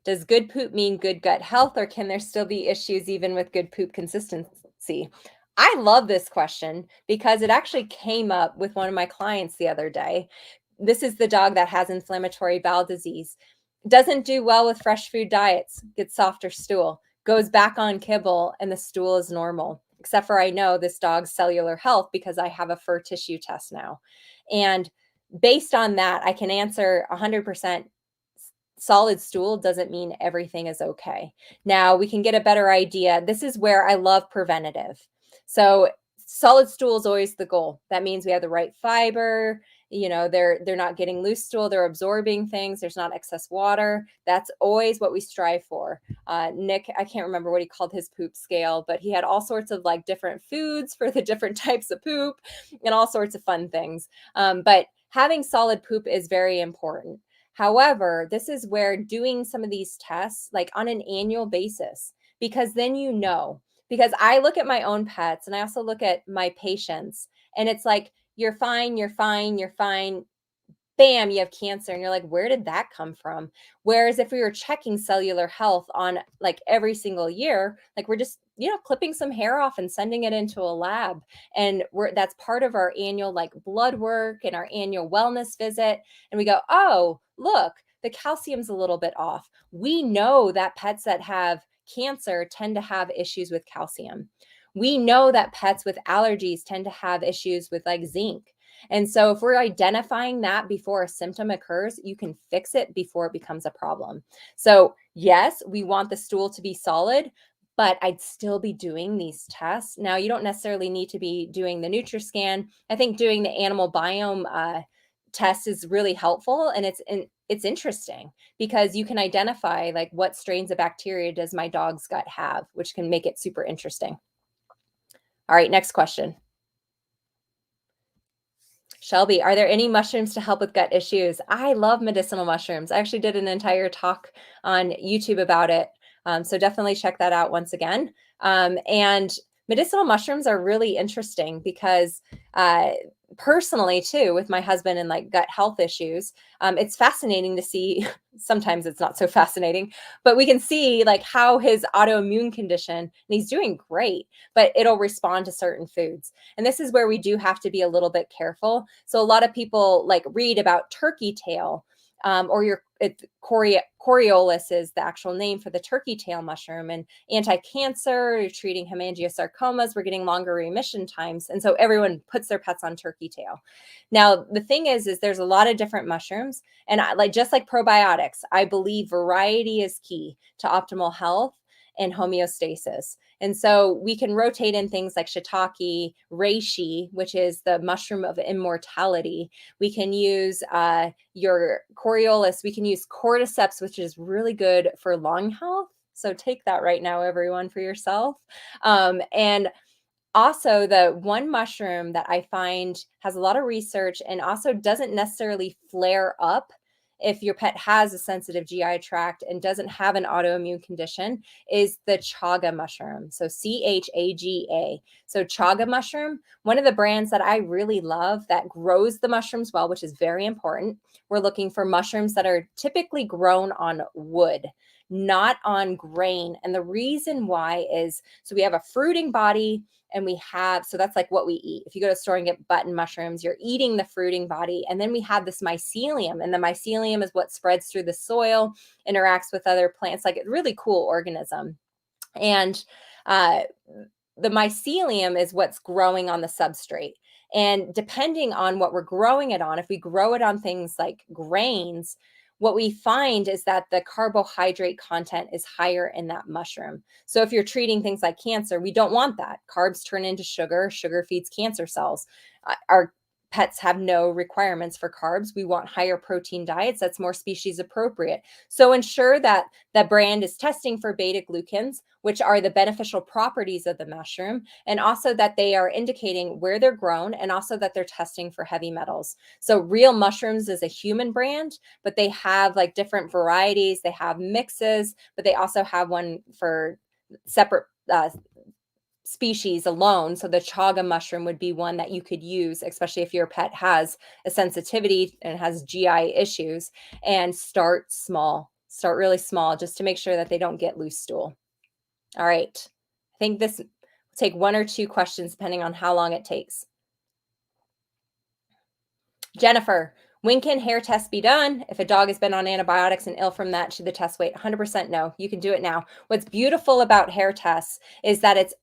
does good poop mean good gut health, or can there still be issues even with good poop consistency? I love this question because it actually came up with one of my clients the other day. This is the dog that has inflammatory bowel disease, doesn't do well with fresh food diets, gets softer stool, goes back on kibble, and the stool is normal. Except for, I know this dog's cellular health because I have a fur tissue test now. And based on that, I can answer 100%. Solid stool doesn't mean everything is okay. Now we can get a better idea. This is where I love preventative. So solid stool is always the goal. That means we have the right fiber. They're not getting loose stool. They're absorbing things. There's not excess water. That's always what we strive for. Nick, I can't remember what he called his poop scale, but he had all sorts of like different foods for the different types of poop and all sorts of fun things. But having solid poop is very important. However, this is where doing some of these tests, like on an annual basis, because then because I look at my own pets and I also look at my patients, and it's like, you're fine, you're fine, you're fine. Bam, you have cancer. And you're like, where did that come from? Whereas if we were checking cellular health on like every single year, like we're just, clipping some hair off and sending it into a lab. And that's part of our annual like blood work and our annual wellness visit. And we go, oh, look, the calcium's a little bit off. We know that pets that have cancer tend to have issues with calcium. We know that pets with allergies tend to have issues with like zinc. And so if we're identifying that before a symptom occurs, you can fix it before it becomes a problem. So yes, we want the stool to be solid, but I'd still be doing these tests. Now, you don't necessarily need to be doing the Nutrascan. I think doing the animal biome test is really helpful, and it's interesting because you can identify like what strains of bacteria does my dog's gut have, which can make it super interesting. All right, next question. Shelby, are there any mushrooms to help with gut issues? I love medicinal mushrooms. I actually did an entire talk on YouTube about it. So definitely check that out once again. And medicinal mushrooms are really interesting because personally too, with my husband and like gut health issues, it's fascinating to see. Sometimes it's not so fascinating, but we can see like how his autoimmune condition, and he's doing great, but it'll respond to certain foods. And this is where we do have to be a little bit careful. So a lot of people like read about turkey tail, or your Coriolis is the actual name for the turkey tail mushroom, and anti-cancer, you're treating hemangiosarcomas, we're getting longer remission times. And so everyone puts their pets on turkey tail. Now, the thing is there's a lot of different mushrooms, and just like probiotics, I believe variety is key to optimal health and homeostasis. And so we can rotate in things like shiitake, reishi, which is the mushroom of immortality. We can use your Coriolis. We can use cordyceps, which is really good for lung health. So take that right now, everyone, for yourself. And also, the one mushroom that I find has a lot of research and also doesn't necessarily flare up if your pet has a sensitive GI tract and doesn't have an autoimmune condition is the chaga mushroom. So CHAGA. So chaga mushroom, one of the brands that I really love that grows the mushrooms well, which is very important. We're looking for mushrooms that are typically grown on wood, not on grain. And the reason why is so we have a fruiting body, and so that's like what we eat. If you go to the store and get button mushrooms, you're eating the fruiting body. And then we have this mycelium, and the mycelium is what spreads through the soil, interacts with other plants, like a really cool organism. And uh, the mycelium is what's growing on the substrate. And depending on what we're growing it on, if we grow it on things like grains, what we find is that the carbohydrate content is higher in that mushroom. So if you're treating things like cancer, we don't want that. Carbs turn into sugar, sugar feeds cancer cells. Our pets have no requirements for carbs. We want higher protein diets that's more species appropriate. So ensure that the brand is testing for beta glucans, which are the beneficial properties of the mushroom, and also that they are indicating where they're grown, and also that they're testing for heavy metals. So Real Mushrooms is a human brand, but they have like different varieties. They have mixes, but they also have one for separate species alone. So the chaga mushroom would be one that you could use, especially if your pet has a sensitivity and has GI issues. And start small, start really small, just to make sure that they don't get loose stool. All right. I think this will take one or two questions depending on how long it takes. Jennifer, when can hair tests be done? If a dog has been on antibiotics and ill from that, should the test wait? 100% no. You can do it now. What's beautiful about hair tests is that it's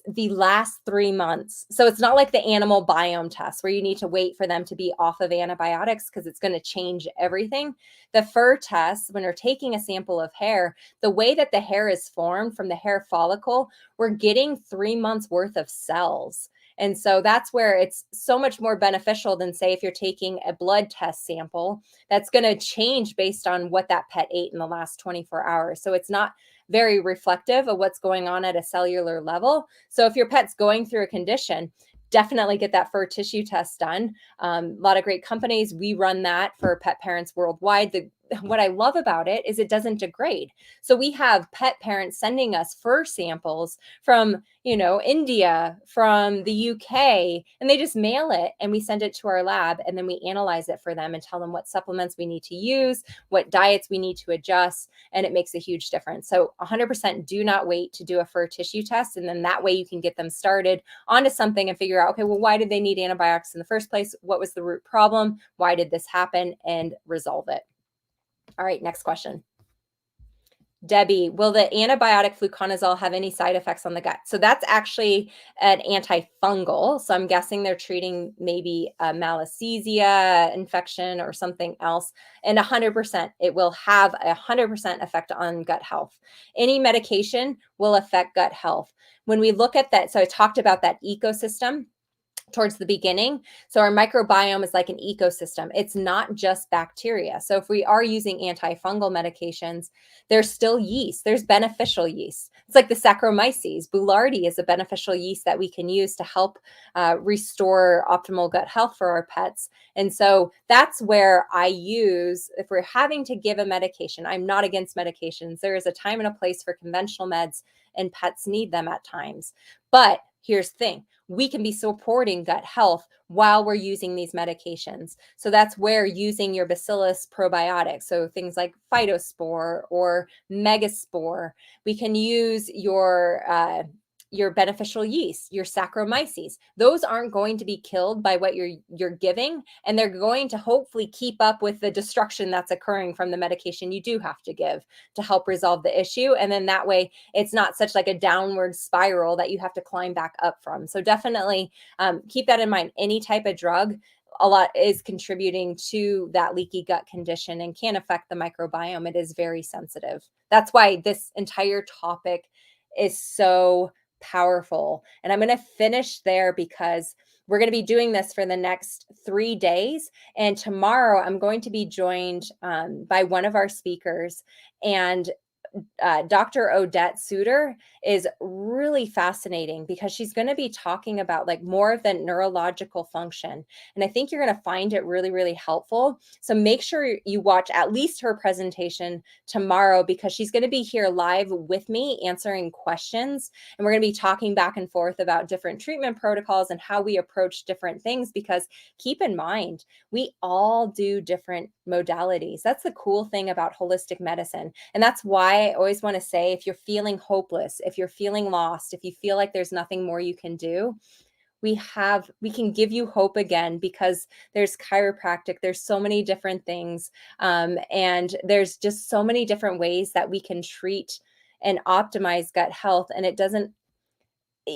the last 3 months. So it's not like the animal biome test where you need to wait for them to be off of antibiotics because it's going to change everything. The fur test, when you're taking a sample of hair, the way that the hair is formed from the hair follicle, we're getting 3 months worth of cells. And so that's where it's so much more beneficial than, say, if you're taking a blood test sample that's going to change based on what that pet ate in the last 24 hours. So it's not very reflective of what's going on at a cellular level. So if your pet's going through a condition, definitely get that fur tissue test done. A lot of great companies, we run that for pet parents worldwide. What I love about it is it doesn't degrade. So we have pet parents sending us fur samples from, India, from the UK, and they just mail it and we send it to our lab, and then we analyze it for them and tell them what supplements we need to use, what diets we need to adjust, and it makes a huge difference. So 100% do not wait to do a fur tissue test. And then that way you can get them started onto something and figure out, okay, well, why did they need antibiotics in the first place? What was the root problem? Why did this happen? And resolve it. All right, next question. Debbie, will the antibiotic fluconazole have any side effects on the gut? So that's actually an antifungal. So I'm guessing they're treating maybe a Malassezia infection or something else. And 100%, it will have 100% effect on gut health. Any medication will affect gut health. When we look at that, so I talked about that ecosystem. towards the beginning. So our microbiome is like an ecosystem. It's not just bacteria. So if we are using antifungal medications, there's still yeast. There's beneficial yeast. It's like the Saccharomyces. Boulardii is a beneficial yeast that we can use to help restore optimal gut health for our pets. And so that's where I use, if we're having to give a medication, I'm not against medications. There is a time and a place for conventional meds, and pets need them at times. But here's the thing, we can be supporting gut health while we're using these medications. So that's where using your bacillus probiotics, so things like phytospore or megaspore, we can use your beneficial yeast, your Saccharomyces. Those aren't going to be killed by what you're giving, and they're going to hopefully keep up with the destruction that's occurring from the medication you do have to give to help resolve the issue. And then that way it's not such like a downward spiral that you have to climb back up from. So definitely keep that in mind. Any type of drug a lot is contributing to that leaky gut condition and can affect the microbiome. It is very sensitive. That's why this entire topic is so powerful. And I'm going to finish there because we're going to be doing this for the next 3 days. And tomorrow I'm going to be joined by one of our speakers, and Dr. Odette Suter is really fascinating because she's going to be talking about like more of the neurological function. And I think you're going to find it really, really helpful. So make sure you watch at least her presentation tomorrow, because she's going to be here live with me answering questions. And we're going to be talking back and forth about different treatment protocols and how we approach different things, because keep in mind, we all do different modalities. That's the cool thing about holistic medicine. And that's why I always want to say, if you're feeling hopeless, if you're feeling lost, if you feel like there's nothing more you can do, we can give you hope again, because there's chiropractic, there's so many different things. And there's just so many different ways that we can treat and optimize gut health. And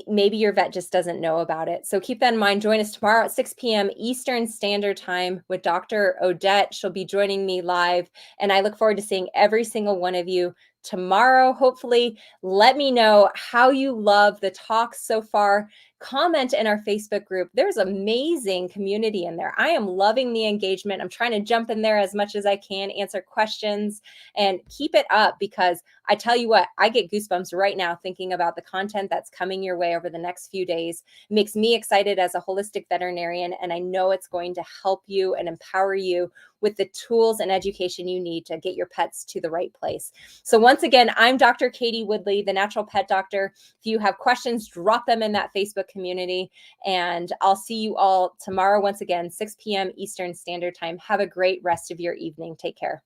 maybe your vet just doesn't know about it. So keep that in mind. Join us tomorrow at 6 p.m. Eastern Standard Time with Dr. Odette. She'll be joining me live, and I look forward to seeing every single one of you tomorrow. Hopefully, let me know how you love the talks so far. Comment in our Facebook group. There's amazing community in there. I am loving the engagement. I'm trying to jump in there as much as I can, answer questions, and keep it up, because I tell you what, I get goosebumps right now thinking about the content that's coming your way over the next few days. It makes me excited as a holistic veterinarian, and I know it's going to help you and empower you with the tools and education you need to get your pets to the right place. So once again, I'm Dr. Katie Woodley, the Natural Pet Doctor. If you have questions, drop them in that Facebook community, and I'll see you all tomorrow once again, 6 p.m. Eastern Standard Time. Have a great rest of your evening. Take care.